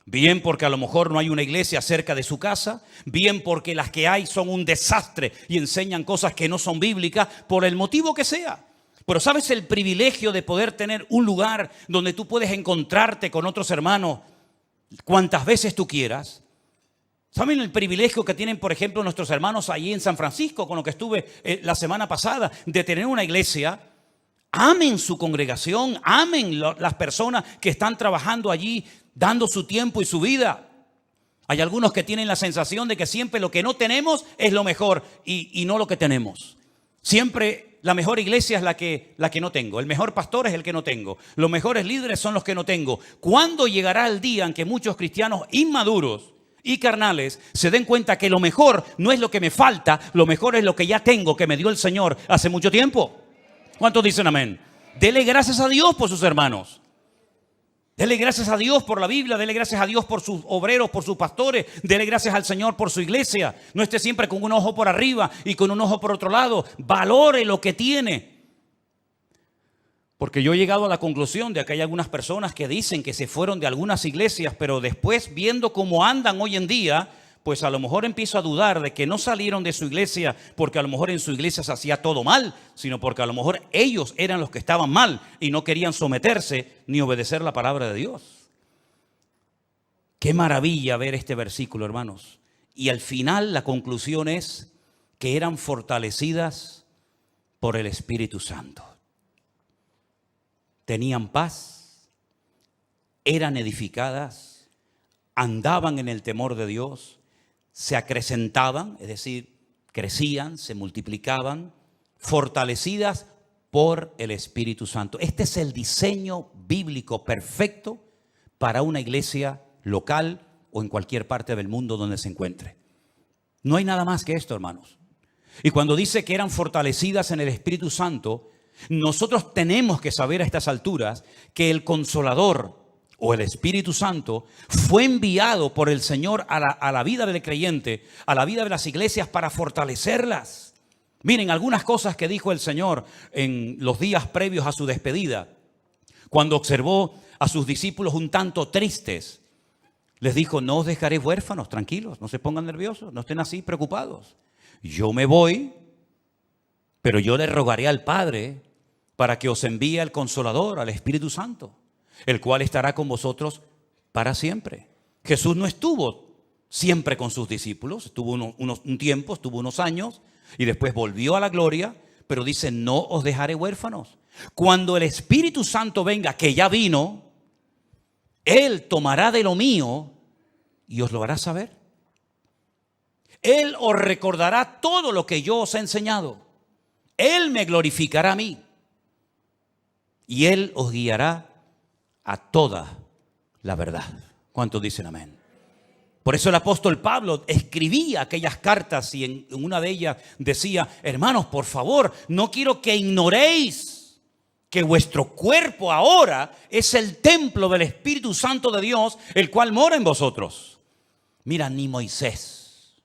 Bien porque a lo mejor no hay una iglesia cerca de su casa, bien porque las que hay son un desastre y enseñan cosas que no son bíblicas, por el motivo que sea. Pero ¿sabes el privilegio de poder tener un lugar donde tú puedes encontrarte con otros hermanos cuantas veces tú quieras? ¿Saben el privilegio que tienen, por ejemplo, nuestros hermanos allí en San Francisco, con lo que estuve la semana pasada, de tener una iglesia? Amen su congregación, amen las personas que están trabajando allí, dando su tiempo y su vida. Hay algunos que tienen la sensación de que siempre lo que no tenemos es lo mejor y no lo que tenemos. Siempre la mejor iglesia es la que no tengo. El mejor pastor es el que no tengo. Los mejores líderes son los que no tengo. ¿Cuándo llegará el día en que muchos cristianos inmaduros y carnales se den cuenta que lo mejor no es lo que me falta, lo mejor es lo que ya tengo, que me dio el Señor hace mucho tiempo. ¿Cuántos dicen amén? Dele gracias a Dios por sus hermanos. Dele gracias a Dios por la Biblia, dele gracias a Dios por sus obreros, por sus pastores, dele gracias al Señor por su iglesia. No esté siempre con un ojo por arriba y con un ojo por otro lado. Valore lo que tiene. Porque yo he llegado a la conclusión de que hay algunas personas que dicen que se fueron de algunas iglesias, pero después viendo cómo andan hoy en día, pues a lo mejor empiezo a dudar de que no salieron de su iglesia porque a lo mejor en su iglesia se hacía todo mal, sino porque a lo mejor ellos eran los que estaban mal y no querían someterse ni obedecer la palabra de Dios. Qué maravilla ver este versículo, hermanos. Y al final la conclusión es que eran fortalecidas por el Espíritu Santo. Tenían paz, eran edificadas, andaban en el temor de Dios, se acrecentaban, es decir, crecían, se multiplicaban, fortalecidas por el Espíritu Santo. Este es el diseño bíblico perfecto para una iglesia local o en cualquier parte del mundo donde se encuentre. No hay nada más que esto, hermanos. Y cuando dice que eran fortalecidas en el Espíritu Santo, nosotros tenemos que saber a estas alturas que el Consolador o el Espíritu Santo fue enviado por el Señor a la vida del creyente, a la vida de las iglesias para fortalecerlas. Miren, algunas cosas que dijo el Señor en los días previos a su despedida, cuando observó a sus discípulos un tanto tristes, les dijo: no os dejaré huérfanos, tranquilos, no se pongan nerviosos, no estén así preocupados. Yo me voy, pero yo le rogaré al Padre para que os envíe al Consolador, al Espíritu Santo, el cual estará con vosotros para siempre. Jesús no estuvo siempre con sus discípulos, estuvo un tiempo, estuvo unos años y después volvió a la gloria, pero dice: no os dejaré huérfanos. Cuando el Espíritu Santo venga, que ya vino, Él tomará de lo mío y os lo hará saber. Él os recordará todo lo que yo os he enseñado. Él me glorificará a mí y Él os guiará a toda la verdad. ¿Cuántos dicen amén? Por eso el apóstol Pablo escribía aquellas cartas y en una de ellas decía: hermanos, por favor, no quiero que ignoréis que vuestro cuerpo ahora es el templo del Espíritu Santo de Dios, el cual mora en vosotros. Mira, ni Moisés,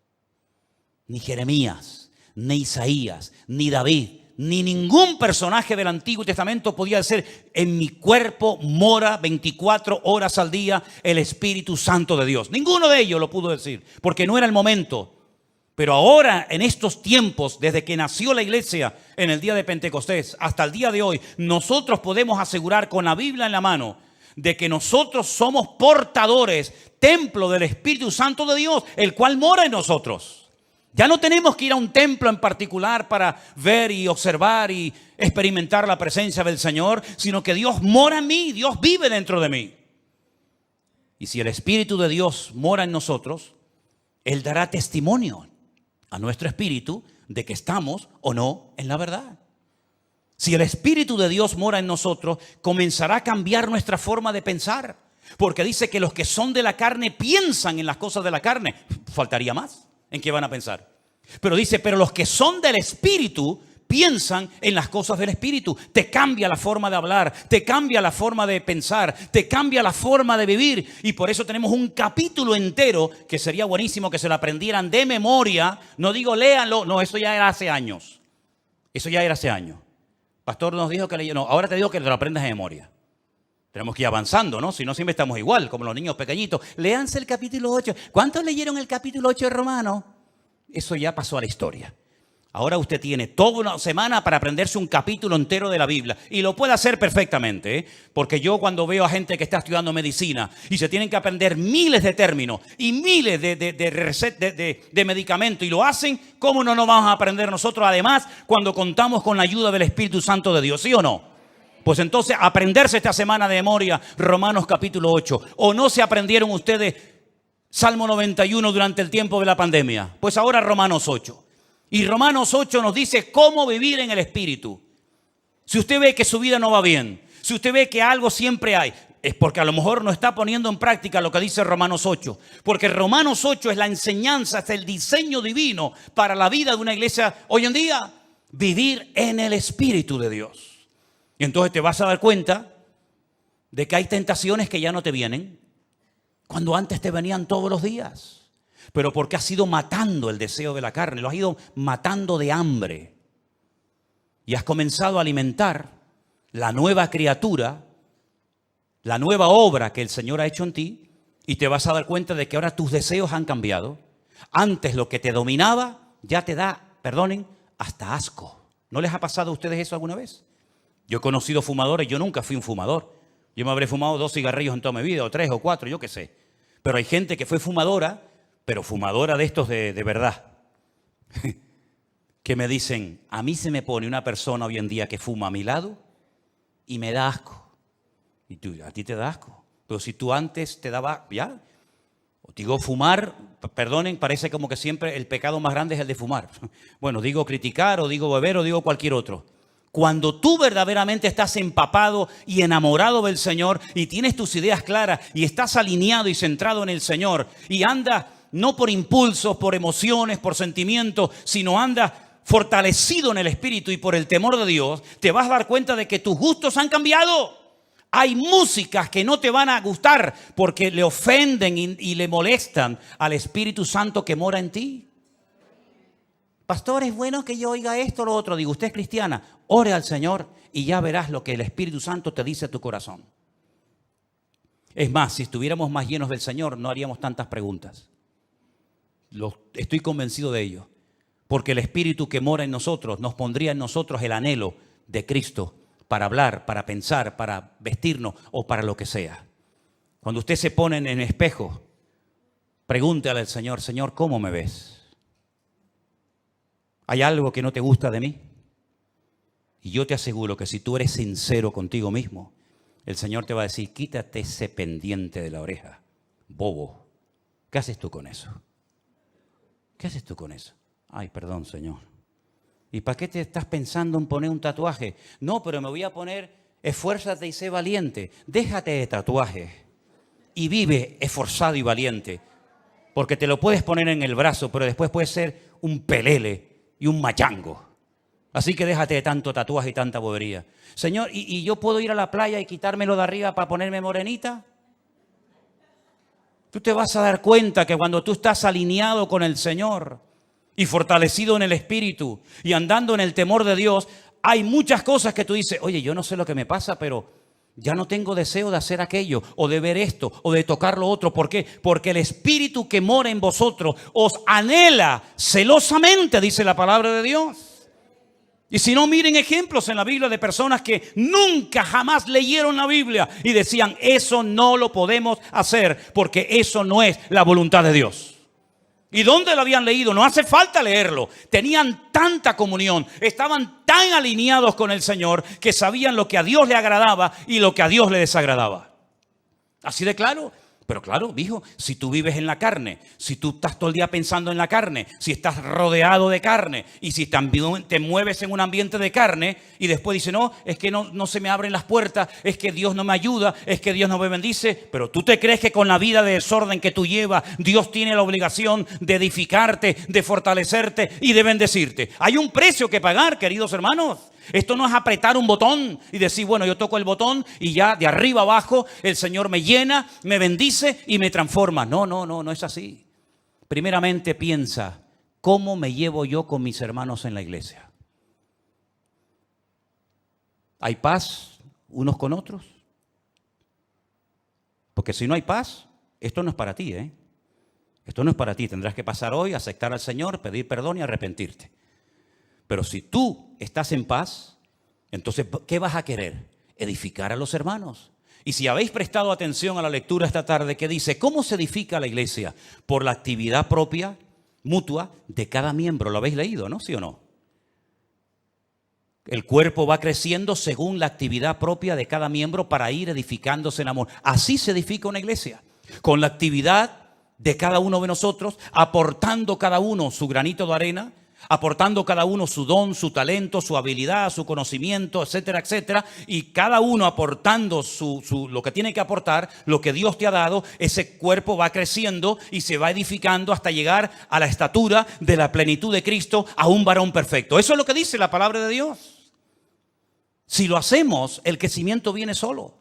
ni Jeremías, ni Isaías, ni David, ni ningún personaje del Antiguo Testamento podía decir: en mi cuerpo mora 24 horas al día el Espíritu Santo de Dios. Ninguno de ellos lo pudo decir, porque no era el momento. Pero ahora, en estos tiempos, desde que nació la iglesia en el día de Pentecostés hasta el día de hoy, nosotros podemos asegurar con la Biblia en la mano de que nosotros somos portadores, templo del Espíritu Santo de Dios, el cual mora en nosotros. Ya no tenemos que ir a un templo en particular para ver y observar y experimentar la presencia del Señor, sino que Dios mora en mí, Dios vive dentro de mí. Y si el Espíritu de Dios mora en nosotros, Él dará testimonio a nuestro espíritu de que estamos o no en la verdad. Si el Espíritu de Dios mora en nosotros, comenzará a cambiar nuestra forma de pensar. Porque dice que los que son de la carne piensan en las cosas de la carne. Faltaría más. ¿En qué van a pensar? Pero dice: pero los que son del Espíritu piensan en las cosas del Espíritu. Te cambia la forma de hablar, te cambia la forma de pensar, te cambia la forma de vivir. Y por eso tenemos un capítulo entero que sería buenísimo que se lo aprendieran de memoria. No digo léanlo, no, eso ya era hace años. Eso ya era hace años. Pastor nos dijo que no, ahora te digo que te lo aprendas de memoria. Tenemos que ir avanzando, ¿no? Si no, siempre estamos igual, como los niños pequeñitos. Léanse el capítulo 8. ¿Cuántos leyeron el capítulo 8 de Romanos? Eso ya pasó a la historia. Ahora usted tiene toda una semana para aprenderse un capítulo entero de la Biblia. Y lo puede hacer perfectamente, ¿eh? Porque yo cuando veo a gente que está estudiando medicina y se tienen que aprender miles de términos y miles de medicamentos y lo hacen, ¿cómo no nos vamos a aprender nosotros? Además, cuando contamos con la ayuda del Espíritu Santo de Dios, ¿sí o no? Pues entonces aprenderse esta semana de memoria Romanos capítulo 8. ¿O no se aprendieron ustedes Salmo 91 durante el tiempo de la pandemia? Pues ahora Romanos 8. Y Romanos 8 nos dice cómo vivir en el Espíritu. Si usted ve que su vida no va bien, si usted ve que algo siempre hay, es porque a lo mejor no está poniendo en práctica lo que dice Romanos 8. Porque Romanos 8 es la enseñanza, es el diseño divino para la vida de una iglesia hoy en día. Vivir en el Espíritu de Dios. Y entonces te vas a dar cuenta de que hay tentaciones que ya no te vienen, cuando antes te venían todos los días. Pero porque has ido matando el deseo de la carne, lo has ido matando de hambre. Y has comenzado a alimentar la nueva criatura, la nueva obra que el Señor ha hecho en ti, y te vas a dar cuenta de que ahora tus deseos han cambiado. Antes lo que te dominaba ya te da, perdonen, hasta asco. ¿No les ha pasado a ustedes eso alguna vez? Yo he conocido fumadores, yo nunca fui un fumador. Yo me habré fumado 2 cigarrillos en toda mi vida, o 3 o 4, yo qué sé. Pero hay gente que fue fumadora, pero fumadora de estos de verdad. Que me dicen, a mí se me pone una persona hoy en día que fuma a mi lado y me da asco. Y tú, a ti te da asco. Pero si tú antes te daba, ya. Digo, fumar, perdonen, parece como que siempre el pecado más grande es el de fumar. Bueno, digo criticar, o digo beber, o digo cualquier otro. Cuando tú verdaderamente estás empapado y enamorado del Señor y tienes tus ideas claras y estás alineado y centrado en el Señor y andas no por impulsos, por emociones, por sentimientos, sino andas fortalecido en el Espíritu y por el temor de Dios, te vas a dar cuenta de que tus gustos han cambiado. Hay músicas que no te van a gustar porque le ofenden y le molestan al Espíritu Santo que mora en ti. Pastor, es bueno que yo oiga esto o lo otro. Digo, usted es cristiana, ore al Señor y ya verás lo que el Espíritu Santo te dice a tu corazón. Es más, si estuviéramos más llenos del Señor, no haríamos tantas preguntas. Estoy convencido de ello. Porque el Espíritu que mora en nosotros nos pondría en nosotros el anhelo de Cristo para hablar, para pensar, para vestirnos o para lo que sea. Cuando usted se pone en el espejo, pregúntale al Señor, Señor, ¿cómo me ves? ¿Hay algo que no te gusta de mí? Y yo te aseguro que si tú eres sincero contigo mismo, el Señor te va a decir, quítate ese pendiente de la oreja, bobo. ¿Qué haces tú con eso? ¿Qué haces tú con eso? Ay, perdón, Señor. ¿Y para qué te estás pensando en poner un tatuaje? No, pero me voy a poner, esfuérzate y sé valiente. Déjate de tatuaje y vive esforzado y valiente. Porque te lo puedes poner en el brazo, pero después puedes ser un pelele y un machango. Así que déjate de tanto tatuaje y tanta bobería. Señor, ¿y yo puedo ir a la playa y quitármelo de arriba para ponerme morenita? Tú te vas a dar cuenta que cuando tú estás alineado con el Señor y fortalecido en el Espíritu y andando en el temor de Dios, hay muchas cosas que tú dices, oye, yo no sé lo que me pasa, pero ya no tengo deseo de hacer aquello, o de ver esto, o de tocar lo otro. ¿Por qué? Porque el Espíritu que mora en vosotros os anhela celosamente, dice la palabra de Dios. Y si no, miren ejemplos en la Biblia de personas que nunca jamás leyeron la Biblia y decían, eso no lo podemos hacer porque eso no es la voluntad de Dios. ¿Y dónde lo habían leído? No hace falta leerlo. Tenían tanta comunión, estaban tan alineados con el Señor que sabían lo que a Dios le agradaba y lo que a Dios le desagradaba. Así de claro. Pero claro, hijo, si tú vives en la carne, si tú estás todo el día pensando en la carne, si estás rodeado de carne y si también te mueves en un ambiente de carne y después dices, no, es que no se me abren las puertas, es que Dios no me ayuda, es que Dios no me bendice, pero tú te crees que con la vida de desorden que tú llevas, Dios tiene la obligación de edificarte, de fortalecerte y de bendecirte. Hay un precio que pagar, queridos hermanos. Esto no es apretar un botón y decir, bueno, yo toco el botón y ya de arriba abajo el Señor me llena, me bendice y me transforma. No es así. Primeramente piensa, ¿cómo me llevo yo con mis hermanos en la iglesia? ¿Hay paz unos con otros? Porque si no hay paz, esto no es para ti, ¿eh? Esto no es para ti. Tendrás que pasar hoy, aceptar al Señor, pedir perdón y arrepentirte. Pero si tú estás en paz, entonces, ¿qué vas a querer? Edificar a los hermanos. Y si habéis prestado atención a la lectura esta tarde que dice, ¿cómo se edifica la iglesia? Por la actividad propia, mutua, de cada miembro. ¿Lo habéis leído, no? ¿Sí o no? El cuerpo va creciendo según la actividad propia de cada miembro para ir edificándose en amor. Así se edifica una iglesia. Con la actividad de cada uno de nosotros, aportando cada uno su granito de arena, aportando cada uno su don, su talento, su habilidad, su conocimiento, etcétera, etcétera, y cada uno aportando lo que tiene que aportar, lo que Dios te ha dado, ese cuerpo va creciendo y se va edificando hasta llegar a la estatura de la plenitud de Cristo, a un varón perfecto. Eso es lo que dice la palabra de Dios. Si lo hacemos, el crecimiento viene solo.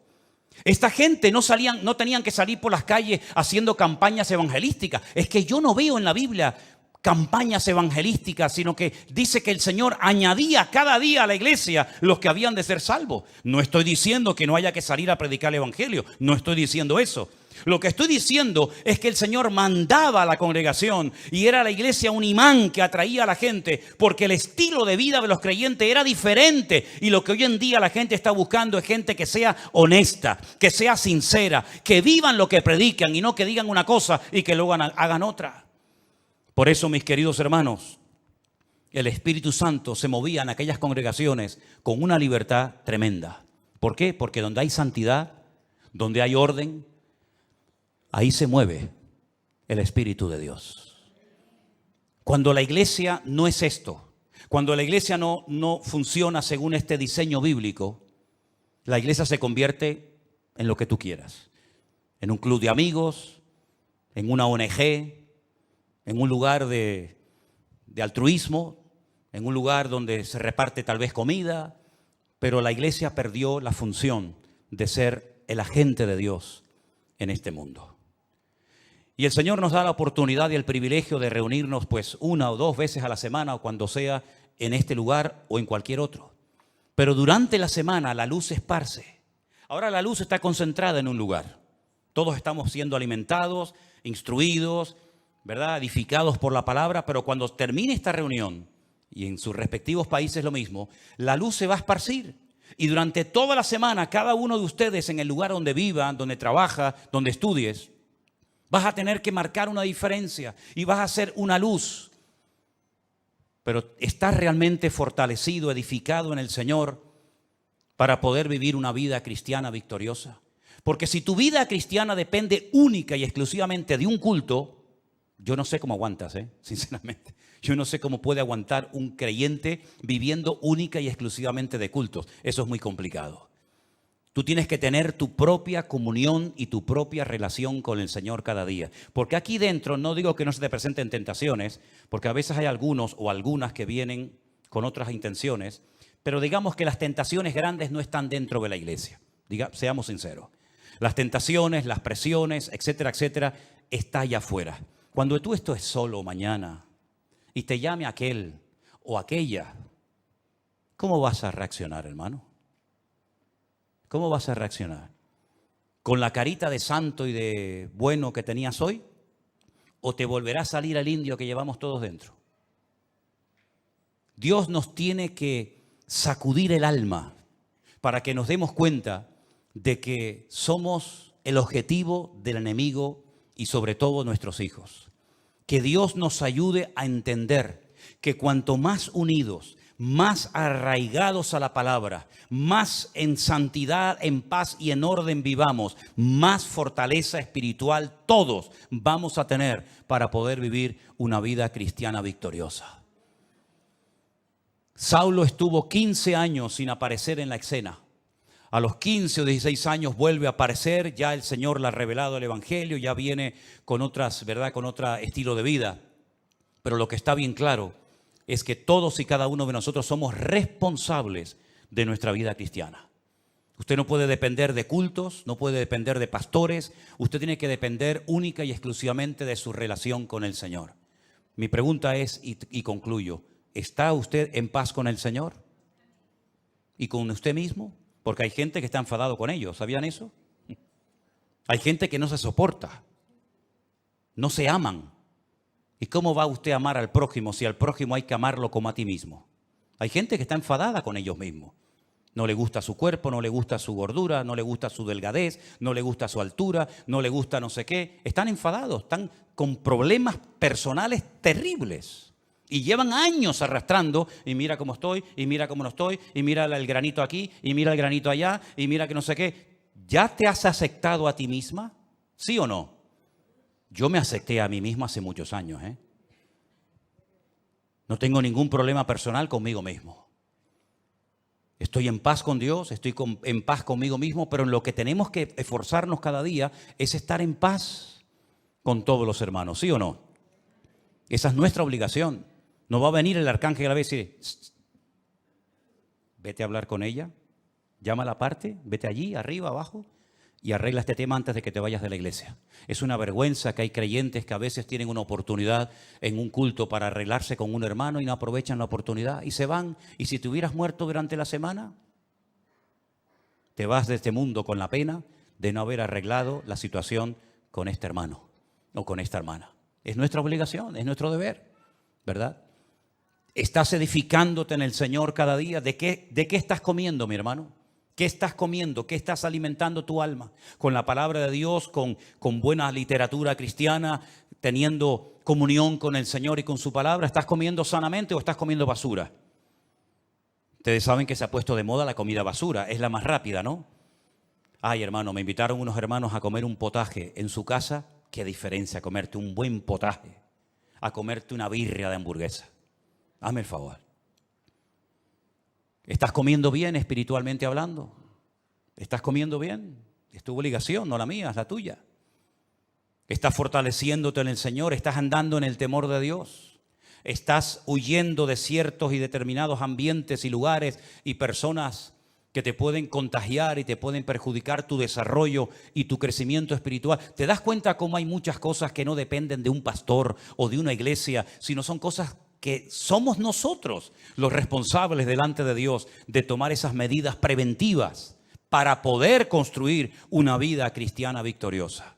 Esta gente no tenían que salir por las calles haciendo campañas evangelísticas. Es que yo no veo en la Biblia campañas evangelísticas, sino que dice que el Señor añadía cada día a la iglesia los que habían de ser salvos. No estoy diciendo que no haya que salir a predicar el evangelio, no estoy diciendo eso. Lo que estoy diciendo es que el Señor mandaba a la congregación y era la iglesia un imán que atraía a la gente, porque el estilo de vida de los creyentes era diferente, y lo que hoy en día la gente está buscando es gente que sea honesta, que sea sincera, que vivan lo que predican y no que digan una cosa y que luego hagan otra. Por eso, mis queridos hermanos, el Espíritu Santo se movía en aquellas congregaciones con una libertad tremenda. ¿Por qué? Porque donde hay santidad, donde hay orden, ahí se mueve el Espíritu de Dios. Cuando la iglesia no es esto, cuando la iglesia no funciona según este diseño bíblico, la iglesia se convierte en lo que tú quieras. En un club de amigos, en una ONG, en un lugar de altruismo, en un lugar donde se reparte tal vez comida, pero la iglesia perdió la función de ser el agente de Dios en este mundo. Y el Señor nos da la oportunidad y el privilegio de reunirnos pues 1 o 2 veces a la semana o cuando sea en este lugar o en cualquier otro. Pero durante la semana la luz se esparce. Ahora la luz está concentrada en un lugar. Todos estamos siendo alimentados, instruidos, ¿verdad?, edificados por la palabra, pero cuando termine esta reunión, y en sus respectivos países lo mismo, la luz se va a esparcir. Y durante toda la semana, cada uno de ustedes en el lugar donde viva, donde trabaja, donde estudies, vas a tener que marcar una diferencia y vas a ser una luz. Pero estás realmente fortalecido, edificado en el Señor para poder vivir una vida cristiana victoriosa. Porque si tu vida cristiana depende única y exclusivamente de un culto, yo no sé cómo aguantas, sinceramente. Yo no sé cómo puede aguantar un creyente viviendo única y exclusivamente de cultos. Eso es muy complicado. Tú tienes que tener tu propia comunión y tu propia relación con el Señor cada día. Porque aquí dentro, no digo que no se te presenten tentaciones, porque a veces hay algunos o algunas que vienen con otras intenciones, pero digamos que las tentaciones grandes no están dentro de la iglesia. Seamos sinceros. Las tentaciones, las presiones, etcétera, etcétera, está allá afuera. Cuando tú estés solo mañana y te llame aquel o aquella, ¿cómo vas a reaccionar, hermano? ¿Cómo vas a reaccionar? ¿Con la carita de santo y de bueno que tenías hoy? ¿O te volverá a salir el indio que llevamos todos dentro? Dios nos tiene que sacudir el alma para que nos demos cuenta de que somos el objetivo del enemigo y sobre todo nuestros hijos. Que Dios nos ayude a entender que cuanto más unidos, más arraigados a la palabra, más en santidad, en paz y en orden vivamos, más fortaleza espiritual todos vamos a tener para poder vivir una vida cristiana victoriosa. Saulo estuvo 15 años sin aparecer en la escena. A los 15 o 16 años vuelve a aparecer, ya el Señor le ha revelado el Evangelio, ya viene con otras, ¿verdad?, con otro estilo de vida. Pero lo que está bien claro es que todos y cada uno de nosotros somos responsables de nuestra vida cristiana. Usted no puede depender de cultos, no puede depender de pastores, usted tiene que depender única y exclusivamente de su relación con el Señor. Mi pregunta es, y concluyo, ¿está usted en paz con el Señor? ¿Y con usted mismo? Porque hay gente que está enfadado con ellos, ¿sabían eso? Hay gente que no se soporta, no se aman. ¿Y cómo va usted a amar al prójimo si al prójimo hay que amarlo como a ti mismo? Hay gente que está enfadada con ellos mismos. No le gusta su cuerpo, no le gusta su gordura, no le gusta su delgadez, no le gusta su altura, no le gusta no sé qué. Están enfadados, están con problemas personales terribles. Y llevan años arrastrando, y mira cómo estoy, y mira cómo no estoy, y mira el granito aquí, y mira el granito allá, y mira que no sé qué. ¿Ya te has aceptado a ti misma? ¿Sí o no? Yo me acepté a mí misma hace muchos años, No tengo ningún problema personal conmigo mismo. Estoy en paz con Dios, estoy en paz conmigo mismo, pero en lo que tenemos que esforzarnos cada día es estar en paz con todos los hermanos, ¿sí o no? Esa es nuestra obligación. No va a venir el arcángel a decir, vete a hablar con ella, llámala aparte, vete allí, arriba, abajo, y arregla este tema antes de que te vayas de la iglesia. Es una vergüenza que hay creyentes que a veces tienen una oportunidad en un culto para arreglarse con un hermano y no aprovechan la oportunidad y se van. Y si te hubieras muerto durante la semana, te vas de este mundo con la pena de no haber arreglado la situación con este hermano o con esta hermana. Es nuestra obligación, es nuestro deber, ¿verdad? ¿Estás edificándote en el Señor cada día? ¿De qué estás comiendo, mi hermano? ¿Qué estás comiendo? ¿Qué estás alimentando tu alma? ¿Con la palabra de Dios, con buena literatura cristiana, teniendo comunión con el Señor y con su palabra? ¿Estás comiendo sanamente o estás comiendo basura? Ustedes saben que se ha puesto de moda la comida basura, es la más rápida, ¿no? Ay, hermano, me invitaron unos hermanos a comer un potaje en su casa. Qué diferencia comerte un buen potaje a comerte una birria de hamburguesa. Hazme el favor. ¿Estás comiendo bien espiritualmente hablando? ¿Estás comiendo bien? Es tu obligación, no la mía, es la tuya. ¿Estás fortaleciéndote en el Señor? ¿Estás andando en el temor de Dios? ¿Estás huyendo de ciertos y determinados ambientes y lugares y personas que te pueden contagiar y te pueden perjudicar tu desarrollo y tu crecimiento espiritual? ¿Te das cuenta cómo hay muchas cosas que no dependen de un pastor o de una iglesia, sino son cosas que somos nosotros los responsables delante de Dios de tomar esas medidas preventivas para poder construir una vida cristiana victoriosa?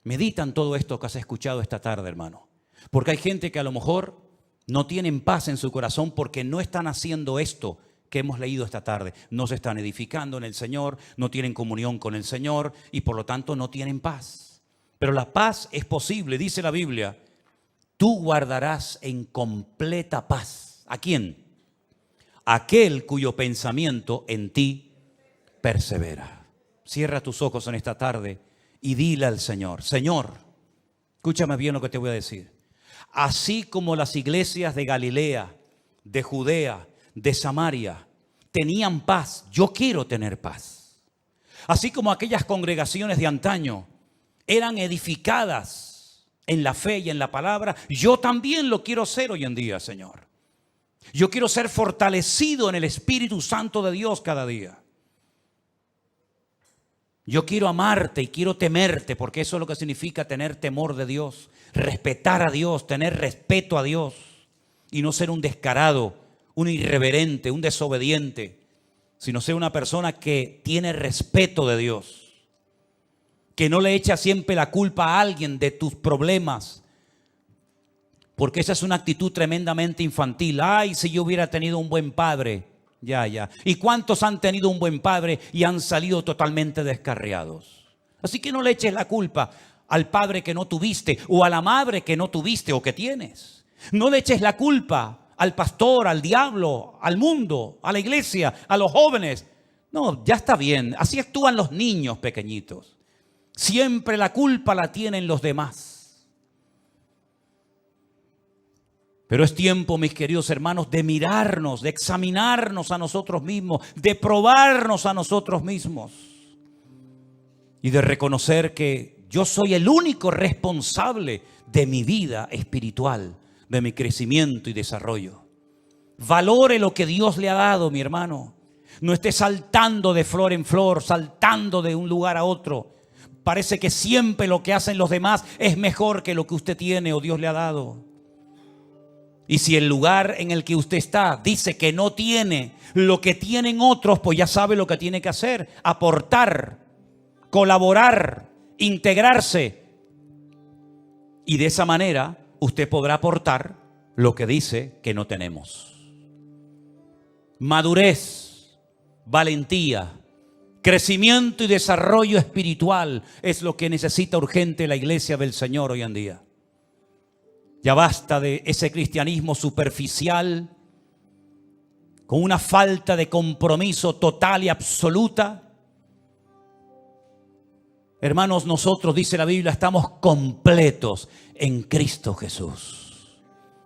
Medita en todo esto que has escuchado esta tarde, hermano. Porque hay gente que a lo mejor no tienen paz en su corazón porque no están haciendo esto que hemos leído esta tarde. No se están edificando en el Señor, no tienen comunión con el Señor y por lo tanto no tienen paz. Pero la paz es posible, dice la Biblia. Tú guardarás en completa paz. ¿A quién? Aquel cuyo pensamiento en ti persevera. Cierra tus ojos en esta tarde y dile al Señor, Señor, escúchame bien lo que te voy a decir. Así como las iglesias de Galilea, de Judea, de Samaria tenían paz, yo quiero tener paz. Así como aquellas congregaciones de antaño eran edificadas en la fe y en la palabra, yo también lo quiero ser hoy en día, Señor. Yo quiero ser fortalecido en el Espíritu Santo de Dios cada día. Yo quiero amarte y quiero temerte, porque eso es lo que significa tener temor de Dios, respetar a Dios, tener respeto a Dios y no ser un descarado, un irreverente, un desobediente, sino ser una persona que tiene respeto de Dios. Que no le echa siempre la culpa a alguien de tus problemas. Porque esa es una actitud tremendamente infantil. Ay, si yo hubiera tenido un buen padre. Ya. ¿Y cuántos han tenido un buen padre y han salido totalmente descarriados? Así que no le eches la culpa al padre que no tuviste o a la madre que no tuviste o que tienes. No le eches la culpa al pastor, al diablo, al mundo, a la iglesia, a los jóvenes. No, ya está bien. Así actúan los niños pequeñitos. Siempre la culpa la tienen los demás. Pero es tiempo, mis queridos hermanos, de mirarnos, de examinarnos a nosotros mismos, de probarnos a nosotros mismos y de reconocer que yo soy el único responsable de mi vida espiritual, de mi crecimiento y desarrollo. Valore lo que Dios le ha dado, mi hermano. No esté saltando de flor en flor, saltando de un lugar a otro. Parece que siempre lo que hacen los demás es mejor que lo que usted tiene o Dios le ha dado. Y si el lugar en el que usted está dice que no tiene lo que tienen otros, pues ya sabe lo que tiene que hacer. Aportar, colaborar, integrarse. Y de esa manera usted podrá aportar lo que dice que no tenemos. Madurez, valentía, crecimiento y desarrollo espiritual es lo que necesita urgente la iglesia del Señor hoy en día. Ya basta de ese cristianismo superficial, con una falta de compromiso total y absoluta. Hermanos, nosotros, dice la Biblia, estamos completos en Cristo Jesús.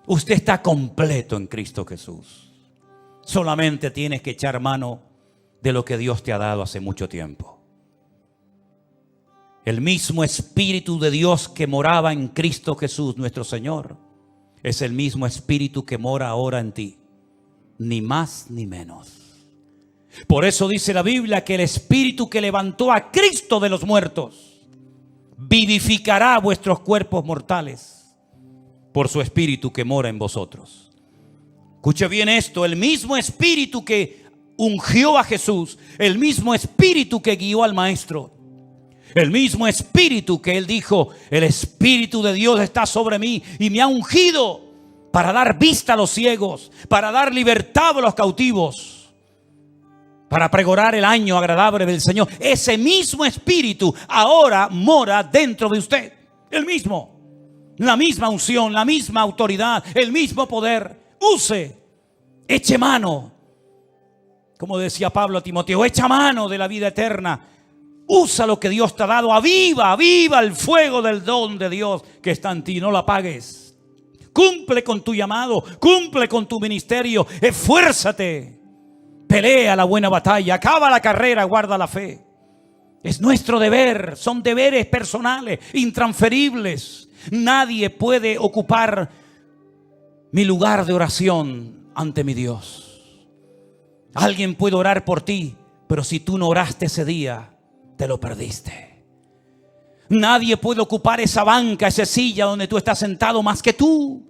Usted está completo en Cristo Jesús. Solamente tienes que echar mano de lo que Dios te ha dado hace mucho tiempo. El mismo Espíritu de Dios que moraba en Cristo Jesús, nuestro Señor, es el mismo Espíritu que mora ahora en ti. Ni más ni menos. Por eso dice la Biblia que el Espíritu que levantó a Cristo de los muertos vivificará vuestros cuerpos mortales por su Espíritu que mora en vosotros. Escuche bien esto, el mismo Espíritu que ungió a Jesús, el mismo Espíritu que guió al Maestro, el mismo Espíritu que Él dijo, el Espíritu de Dios está sobre mí y me ha ungido para dar vista a los ciegos, para dar libertad a los cautivos, para pregonar el año agradable del Señor. Ese mismo Espíritu ahora mora dentro de usted. El mismo. La misma unción, la misma autoridad, el mismo poder. Use, eche mano. Como decía Pablo a Timoteo, echa mano de la vida eterna. Usa lo que Dios te ha dado. Aviva el fuego del don de Dios que está en ti. No lo apagues. Cumple con tu llamado. Cumple con tu ministerio. Esfuérzate. Pelea la buena batalla. Acaba la carrera. Guarda la fe. Es nuestro deber. Son deberes personales, intransferibles. Nadie puede ocupar mi lugar de oración ante mi Dios. Alguien puede orar por ti, pero si tú no oraste ese día, te lo perdiste. Nadie puede ocupar esa banca, esa silla donde tú estás sentado más que tú.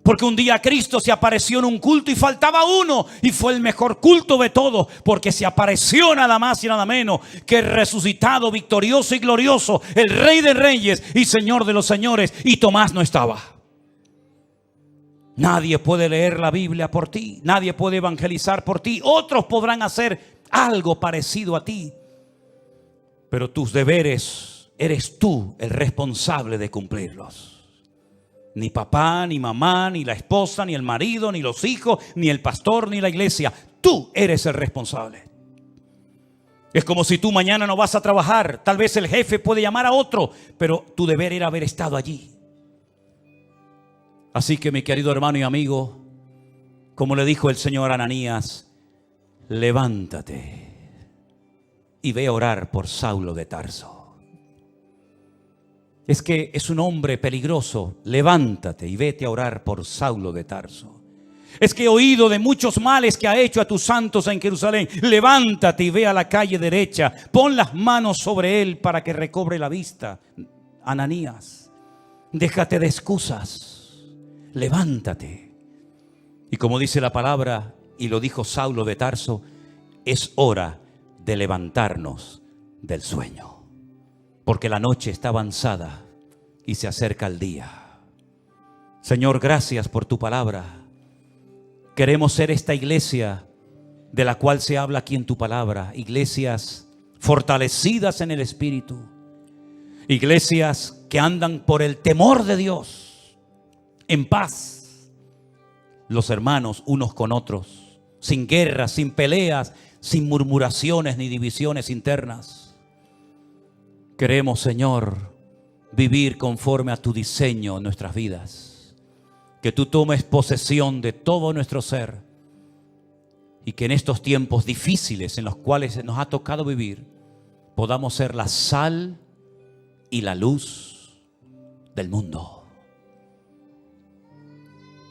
Porque un día Cristo se apareció en un culto y faltaba uno, y fue el mejor culto de todos, porque se apareció nada más y nada menos que el resucitado, victorioso y glorioso, el Rey de Reyes y Señor de los Señores, y Tomás no estaba. Nadie puede leer la Biblia por ti, nadie puede evangelizar por ti. Otros podrán hacer algo parecido a ti, pero tus deberes eres tú el responsable de cumplirlos. Ni papá, ni mamá, ni la esposa, ni el marido, ni los hijos, ni el pastor, ni la iglesia. Tú eres el responsable. Es como si tú mañana no vas a trabajar. Tal vez el jefe puede llamar a otro, pero tu deber era haber estado allí. Así que, mi querido hermano y amigo, como le dijo el Señor a Ananías, levántate y ve a orar por Saulo de Tarso. Es que es un hombre peligroso. Levántate y vete a orar por Saulo de Tarso. Es que he oído de muchos males que ha hecho a tus santos en Jerusalén. Levántate y ve a la calle derecha. Pon las manos sobre él para que recobre la vista. Ananías, déjate de excusas. Levántate. Y como dice la palabra, y lo dijo Saulo de Tarso, es hora de levantarnos del sueño. Porque la noche está avanzada y se acerca el día. Señor, gracias por tu palabra. Queremos ser esta iglesia de la cual se habla aquí en tu palabra. Iglesias fortalecidas en el Espíritu. Iglesias que andan por el temor de Dios. En paz. Los hermanos unos con otros. Sin guerras, sin peleas, sin murmuraciones ni divisiones internas. Queremos, Señor, vivir conforme a tu diseño en nuestras vidas. Que tú tomes posesión de todo nuestro ser. Y que en estos tiempos difíciles en los cuales nos ha tocado vivir, podamos ser la sal y la luz del mundo.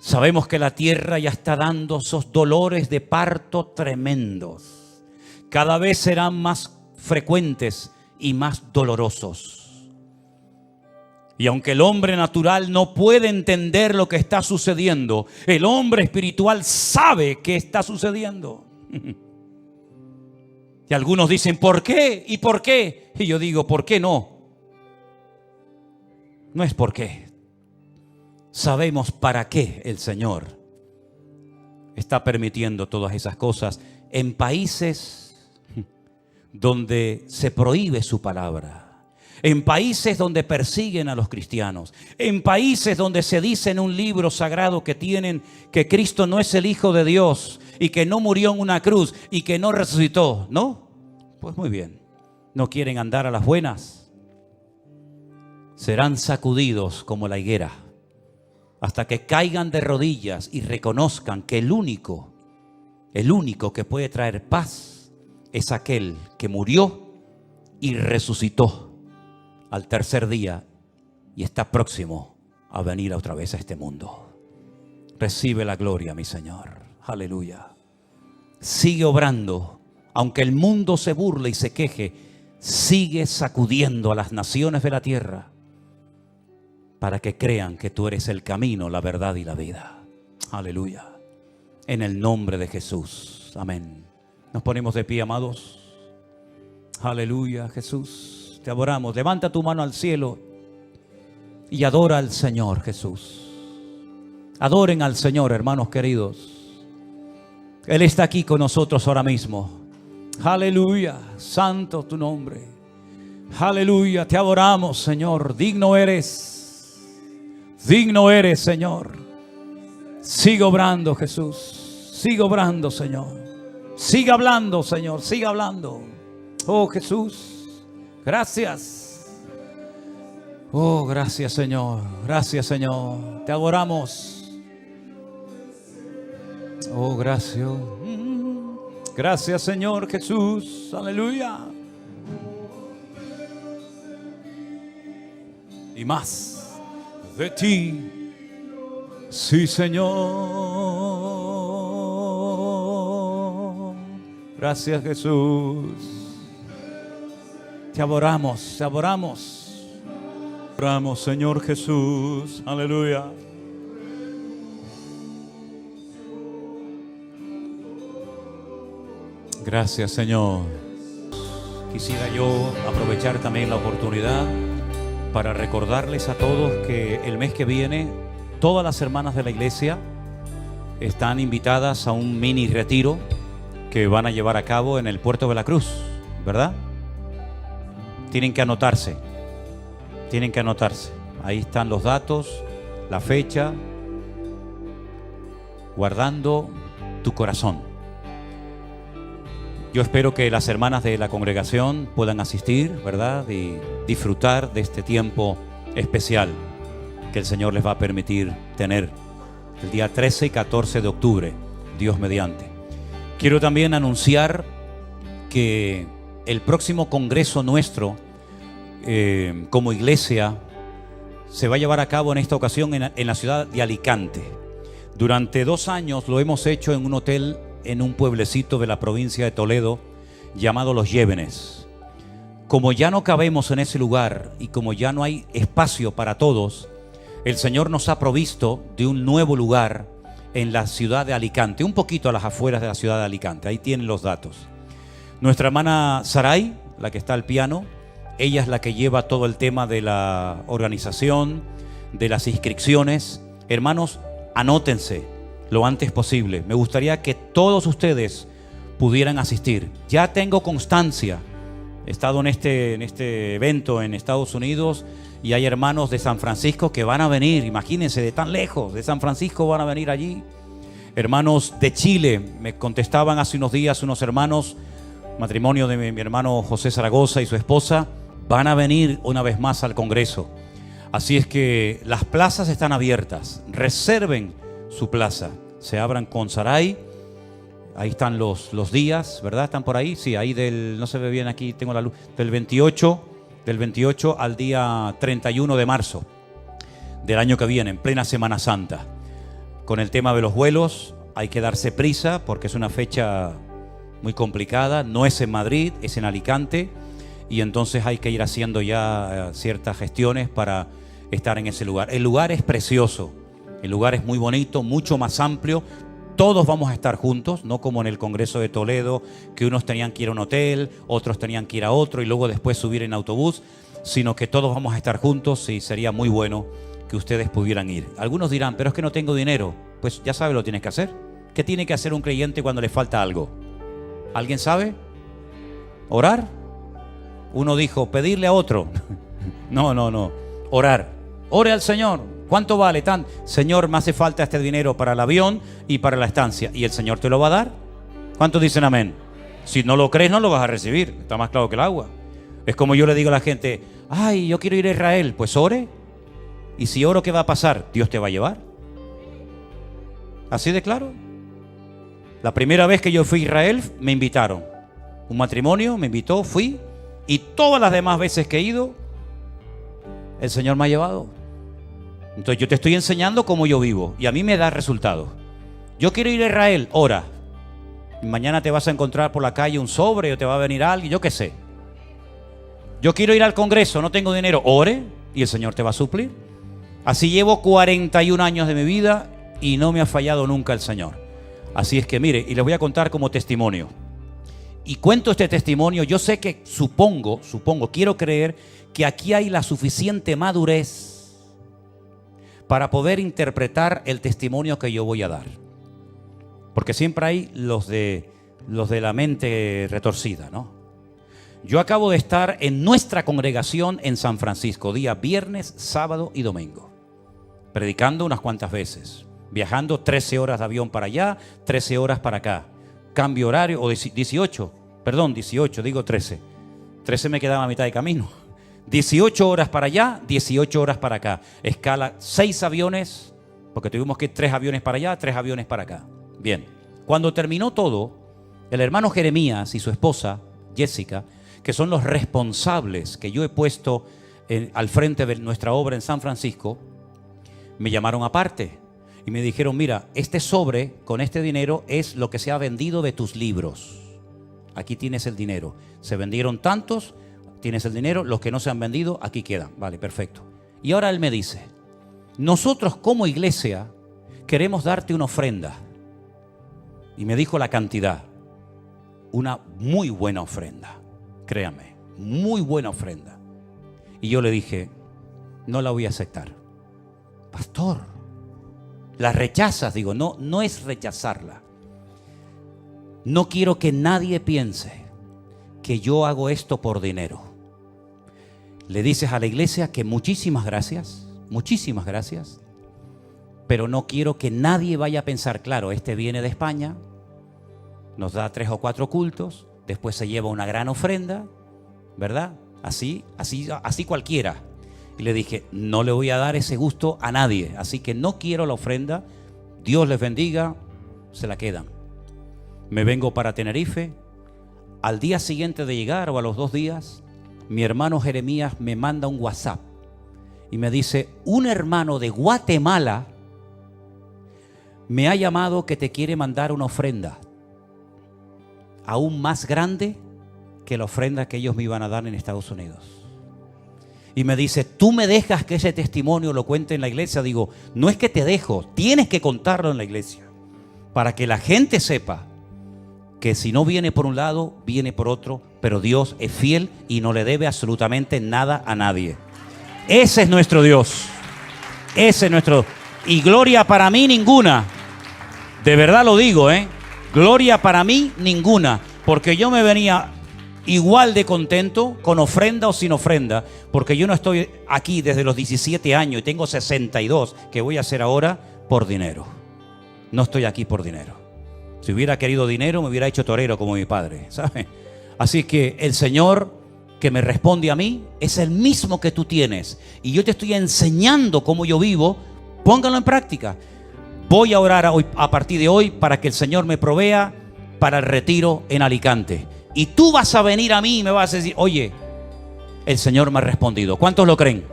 Sabemos que la tierra ya está dando esos dolores de parto tremendos. Cada vez serán más frecuentes y más dolorosos. Y aunque el hombre natural no puede entender lo que está sucediendo, el hombre espiritual sabe qué está sucediendo. Y algunos dicen, ¿por qué? ¿Y por qué? Y yo digo, ¿por qué no? No es por qué. Sabemos para qué el Señor está permitiendo todas esas cosas en países donde se prohíbe su palabra, en países donde persiguen a los cristianos, en países donde se dice en un libro sagrado que tienen que Cristo no es el Hijo de Dios y que no murió en una cruz y que no resucitó, ¿no? Pues muy bien, no quieren andar a las buenas, serán sacudidos como la higuera hasta que caigan de rodillas y reconozcan que el único que puede traer paz es aquel que murió y resucitó al tercer día y está próximo a venir otra vez a este mundo. Recibe la gloria, mi Señor. Aleluya. Sigue obrando, aunque el mundo se burle y se queje, sigue sacudiendo a las naciones de la tierra para que crean que tú eres el camino, la verdad y la vida. Aleluya. En el nombre de Jesús. Amén. Nos ponemos de pie, amados. Aleluya, Jesús. Te adoramos. Levanta tu mano al cielo y adora al Señor, Jesús. Adoren al Señor, hermanos queridos. Él está aquí con nosotros ahora mismo. Aleluya. Santo tu nombre. Aleluya. Te adoramos, Señor. Digno eres. Digno eres, Señor. Sigue obrando, Jesús. Sigue obrando, Señor. Sigue hablando, Señor. Sigue hablando. Oh, Jesús. Gracias. Oh, gracias, Señor. Gracias, Señor. Te adoramos. Oh, gracias. Gracias, Señor Jesús. Aleluya. Y más de ti. Sí, Señor. Gracias, Jesús. Te adoramos, te adoramos. Te adoramos, Señor Jesús. Aleluya. Gracias, Señor. Quisiera yo aprovechar también la oportunidad para recordarles a todos que el mes que viene todas las hermanas de la iglesia están invitadas a un mini retiro que van a llevar a cabo en el puerto de la Cruz, ¿verdad? Tienen que anotarse. Tienen que anotarse. Ahí están los datos, la fecha, guardando tu corazón. Yo espero que las hermanas de la congregación puedan asistir, ¿verdad? Y disfrutar de este tiempo especial que el Señor les va a permitir tener el día 13 y 14 de octubre, Dios mediante. Quiero también anunciar que el próximo congreso nuestro como iglesia se va a llevar a cabo en esta ocasión en la ciudad de Alicante. Durante 2 años lo hemos hecho en un hotel en un pueblecito de la provincia de Toledo llamado Los Llévenes. Como ya no cabemos en ese lugar y como ya no hay espacio para todos, el Señor nos ha provisto de un nuevo lugar en la ciudad de Alicante, un poquito a las afueras de la ciudad de Alicante. Ahí tienen los datos. Nuestra hermana Saray, la que está al piano, ella es la que lleva todo el tema de la organización, de las inscripciones. Hermanos, anótense lo antes posible. Me gustaría que todos ustedes pudieran asistir. Ya tengo constancia. He estado en este evento en Estados Unidos y hay hermanos de San Francisco que van a venir. Imagínense, de tan lejos, de San Francisco van a venir allí. Hermanos de Chile, me contestaban hace unos días unos hermanos, matrimonio de mi hermano José Zaragoza y su esposa, van a venir una vez más al Congreso. Así es que las plazas están abiertas. Reserven su plaza. Se abran con Saray. Ahí están los días, ¿verdad? ¿Están por ahí? Sí, ahí no se ve bien aquí, tengo la luz. Del 28 al día 31 de marzo del año que viene, en plena Semana Santa. Con el tema de los vuelos hay que darse prisa porque es una fecha muy complicada. No es en Madrid, es en Alicante. Y entonces hay que ir haciendo ya ciertas gestiones para estar en ese lugar. El lugar es precioso. El lugar es muy bonito, mucho más amplio. Todos vamos a estar juntos, no como en el Congreso de Toledo, que unos tenían que ir a un hotel, otros tenían que ir a otro y luego después subir en autobús, sino que todos vamos a estar juntos y sería muy bueno que ustedes pudieran ir. Algunos dirán, pero es que no tengo dinero. Pues ya sabe lo que tienes que hacer. ¿Qué tiene que hacer un creyente cuando le falta algo? ¿Alguien sabe? ¿Orar? Uno dijo, pedirle a otro. No. Orar. Ore al Señor. ¿Cuánto vale? Señor, me hace falta este dinero para el avión y para la estancia. ¿Y el Señor te lo va a dar? ¿Cuántos dicen amén? Si no lo crees, no lo vas a recibir. Está más claro que el agua. Es como yo le digo a la gente, ay, yo quiero ir a Israel. Pues ore. Y si oro, ¿qué va a pasar? Dios te va a llevar. Así de claro. La primera vez que yo fui a Israel me invitaron. Un matrimonio me invitó, fui. Y todas las demás veces que he ido, el Señor me ha llevado. Entonces yo te estoy enseñando cómo yo vivo. Y a mí me da resultados. Yo quiero ir a Israel, ora. Y mañana te vas a encontrar por la calle un sobre o te va a venir alguien, yo qué sé. Yo quiero ir al Congreso, no tengo dinero, ore y el Señor te va a suplir. Así llevo 41 años de mi vida y no me ha fallado nunca el Señor. Así es que mire, y les voy a contar como testimonio. Y cuento este testimonio, yo sé que supongo, quiero creer que aquí hay la suficiente madurez para poder interpretar el testimonio que yo voy a dar. Porque siempre hay los de la mente retorcida, ¿no? Yo acabo de estar en nuestra congregación en San Francisco, día viernes, sábado y domingo, predicando unas cuantas veces, viajando 13 horas de avión para allá, 13 horas para acá, cambio horario, o 18, digo 13. 13 me quedaba a mitad de camino. 18 horas para allá, 18 horas para acá. Escala 6 aviones, porque tuvimos que ir 3 aviones para allá, 3 aviones para acá. Bien, cuando terminó todo, el hermano Jeremías y su esposa, Jessica, que son los responsables que yo he puesto al frente de nuestra obra en San Francisco, me llamaron aparte y me dijeron, mira, este sobre con este dinero es lo que se ha vendido de tus libros. Aquí tienes el dinero. Se vendieron tantos, tienes el dinero, los que no se han vendido, aquí quedan. Vale, perfecto. Y ahora él me dice, nosotros como iglesia queremos darte una ofrenda. Y me dijo la cantidad, una muy buena ofrenda. Créame, muy buena ofrenda. Y yo le dije, no la voy a aceptar. Pastor, ¿la rechazas? Digo, no es rechazarla. No quiero que nadie piense que yo hago esto por dinero. Le dices a la iglesia que muchísimas gracias, pero no quiero que nadie vaya a pensar, claro, este viene de España, nos da 3 o 4 cultos, después se lleva una gran ofrenda, ¿verdad? Así cualquiera. Y le dije, no le voy a dar ese gusto a nadie, así que no quiero la ofrenda. Dios les bendiga, se la quedan. Me vengo para Tenerife. Al día siguiente de llegar o a los 2 días, mi hermano Jeremías me manda un WhatsApp y me dice, un hermano de Guatemala me ha llamado que te quiere mandar una ofrenda aún más grande que la ofrenda que ellos me iban a dar en Estados Unidos. Y me dice, ¿tú me dejas que ese testimonio lo cuente en la iglesia? Digo, no es que te dejo, tienes que contarlo en la iglesia para que la gente sepa que si no viene por un lado, viene por otro, pero Dios es fiel y no le debe absolutamente nada a nadie. Ese es nuestro Dios. Ese es nuestro. Y gloria para mí ninguna. De verdad lo digo, gloria para mí ninguna, porque yo me venía igual de contento con ofrenda o sin ofrenda, porque yo no estoy aquí desde los 17 años y tengo 62 que voy a hacer ahora por dinero. No estoy aquí por dinero. Si hubiera querido dinero me hubiera hecho torero como mi padre, ¿sabes? Así que el Señor que me responde a mí es el mismo que tú tienes y yo te estoy enseñando cómo yo vivo. Póngalo en práctica. Voy a orar hoy, a partir de hoy, para que el Señor me provea para el retiro en Alicante. Y tú vas a venir a mí y me vas a decir, oye, el Señor me ha respondido. ¿Cuántos lo creen?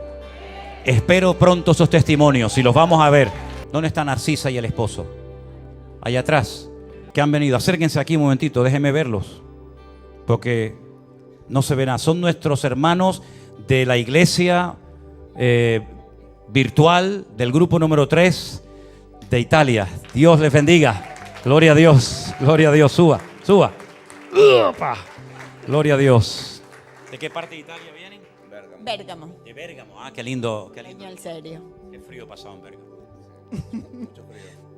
Espero pronto esos testimonios y los vamos a ver. ¿Dónde está Narcisa y el esposo? Allá atrás, que han venido. Acérquense aquí un momentito, déjenme verlos, porque no se ven nada. Son nuestros hermanos de la iglesia virtual del grupo número 3 de Italia. Dios les bendiga. Gloria a Dios, gloria a Dios. Suba. ¡Upa! Gloria a Dios. ¿De qué parte de Italia vienen? Bérgamo. De Bérgamo. Ah, qué lindo. Qué lindo. En serio. Qué frío pasaba en Bérgamo.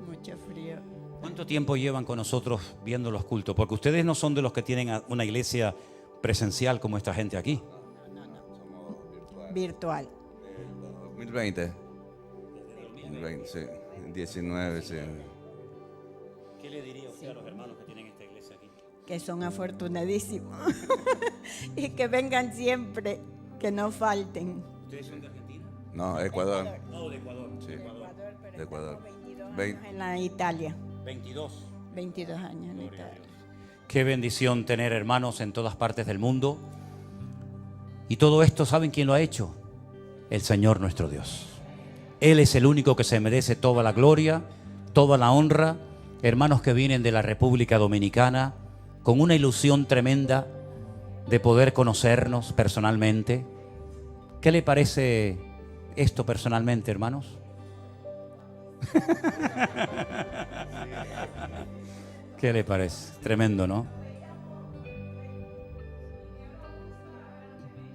Mucho frío. ¿Cuánto tiempo llevan con nosotros viendo los cultos? Porque ustedes no son de los que tienen una iglesia presencial como esta gente aquí. No. Virtual. 2020. 2020, sí. 19, sí. ¿Qué le diría usted a los hermanos que tienen esta iglesia aquí? Que son afortunadísimos. Y que vengan siempre, que no falten. ¿Ustedes son de Argentina? No, Ecuador. No, de Ecuador. Sí, Ecuador, pero de Ecuador. estuvo 22 Vein- años en la Italia. 22. 22 años en Italia. Qué bendición tener hermanos en todas partes del mundo. Y todo esto, ¿saben quién lo ha hecho? El Señor nuestro Dios. Él es el único que se merece toda la gloria, toda la honra. Hermanos que vienen de la República Dominicana con una ilusión tremenda de poder conocernos personalmente. ¿Qué le parece esto personalmente, hermanos? ¿Qué le parece? Tremendo, ¿no?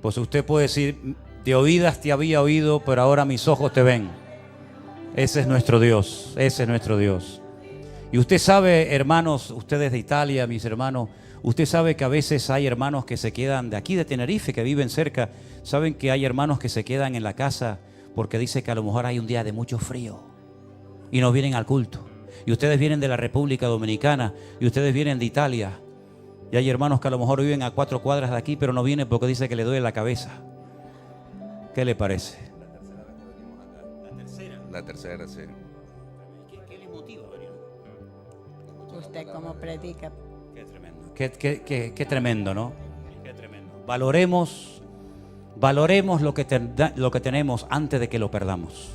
Pues usted puede decir, de oídas te había oído, pero ahora mis ojos te ven. Ese es nuestro Dios, ese es nuestro Dios. Y usted sabe, hermanos, ustedes de Italia, mis hermanos, usted sabe que a veces hay hermanos que se quedan de aquí de Tenerife, que viven cerca. Saben que hay hermanos que se quedan en la casa porque dice que a lo mejor hay un día de mucho frío y no vienen al culto. Y ustedes vienen de la República Dominicana y ustedes vienen de Italia. Y hay hermanos que a lo mejor viven a 4 cuadras de aquí, pero no vienen porque dice que le duele la cabeza. ¿Qué le parece? La tercera, sí. ¿Qué le motiva a venir? Usted como predica. Qué tremendo. Qué tremendo, ¿no? Qué tremendo. Valoremos lo que tenemos antes de que lo perdamos.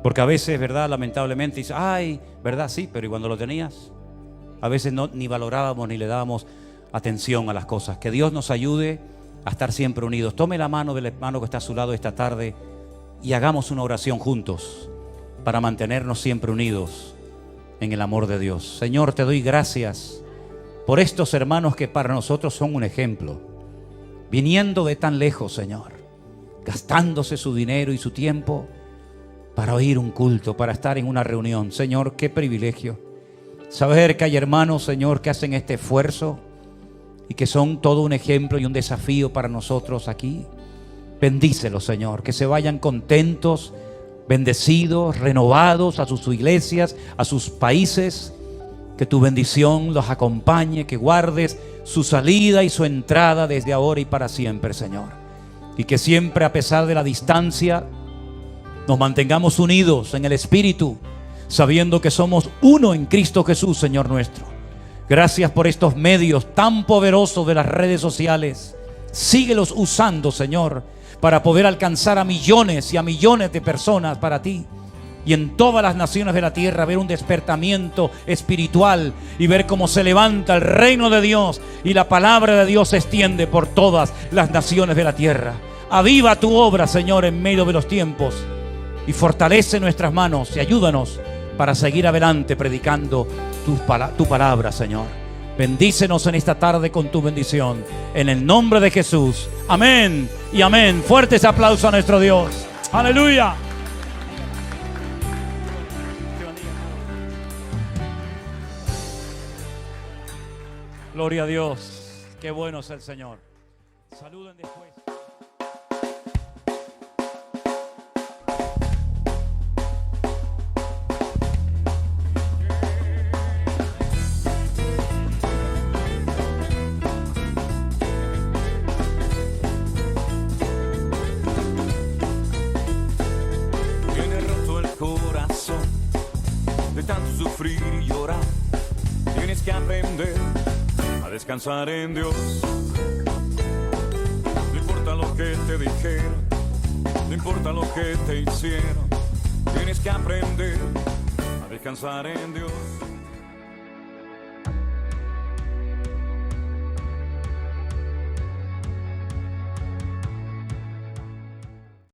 Porque a veces, ¿verdad? Lamentablemente dice, ay, ¿verdad? Sí, pero ¿y cuando lo tenías? A veces no, ni valorábamos ni le dábamos atención a las cosas. Que Dios nos ayude a estar siempre unidos. Tome la mano del hermano que está a su lado esta tarde y hagamos una oración juntos para mantenernos siempre unidos en el amor de Dios. Señor, te doy gracias por estos hermanos que para nosotros son un ejemplo, viniendo de tan lejos, Señor, gastándose su dinero y su tiempo para oír un culto, para estar en una reunión. Señor, qué privilegio saber que hay hermanos, Señor, que hacen este esfuerzo y que son todo un ejemplo y un desafío para nosotros aquí. Bendícelos, Señor, que se vayan contentos, bendecidos, renovados a sus iglesias, a sus países. Que tu bendición los acompañe, que guardes su salida y su entrada desde ahora y para siempre, Señor. Y que siempre, a pesar de la distancia, nos mantengamos unidos en el Espíritu, sabiendo que somos uno en Cristo Jesús, Señor nuestro. Gracias por estos medios tan poderosos de las redes sociales. Síguelos usando, Señor, para poder alcanzar a millones y a millones de personas para ti. Y en todas las naciones de la tierra ver un despertamiento espiritual y ver cómo se levanta el reino de Dios y la palabra de Dios se extiende por todas las naciones de la tierra. Aviva tu obra, Señor, en medio de los tiempos y fortalece nuestras manos y ayúdanos para seguir adelante predicando tu palabra, Señor. Bendícenos en esta tarde con tu bendición. En el nombre de Jesús. Amén y amén. Fuertes aplausos a nuestro Dios. Aleluya. Gloria a Dios. Qué bueno es el Señor. Saluden después. Tiene roto el corazón de tanto sufrir y llorar. Tienes que aprender a descansar en Dios. No importa lo que te dijeron, no importa lo que te hicieron. Tienes que aprender a descansar en Dios.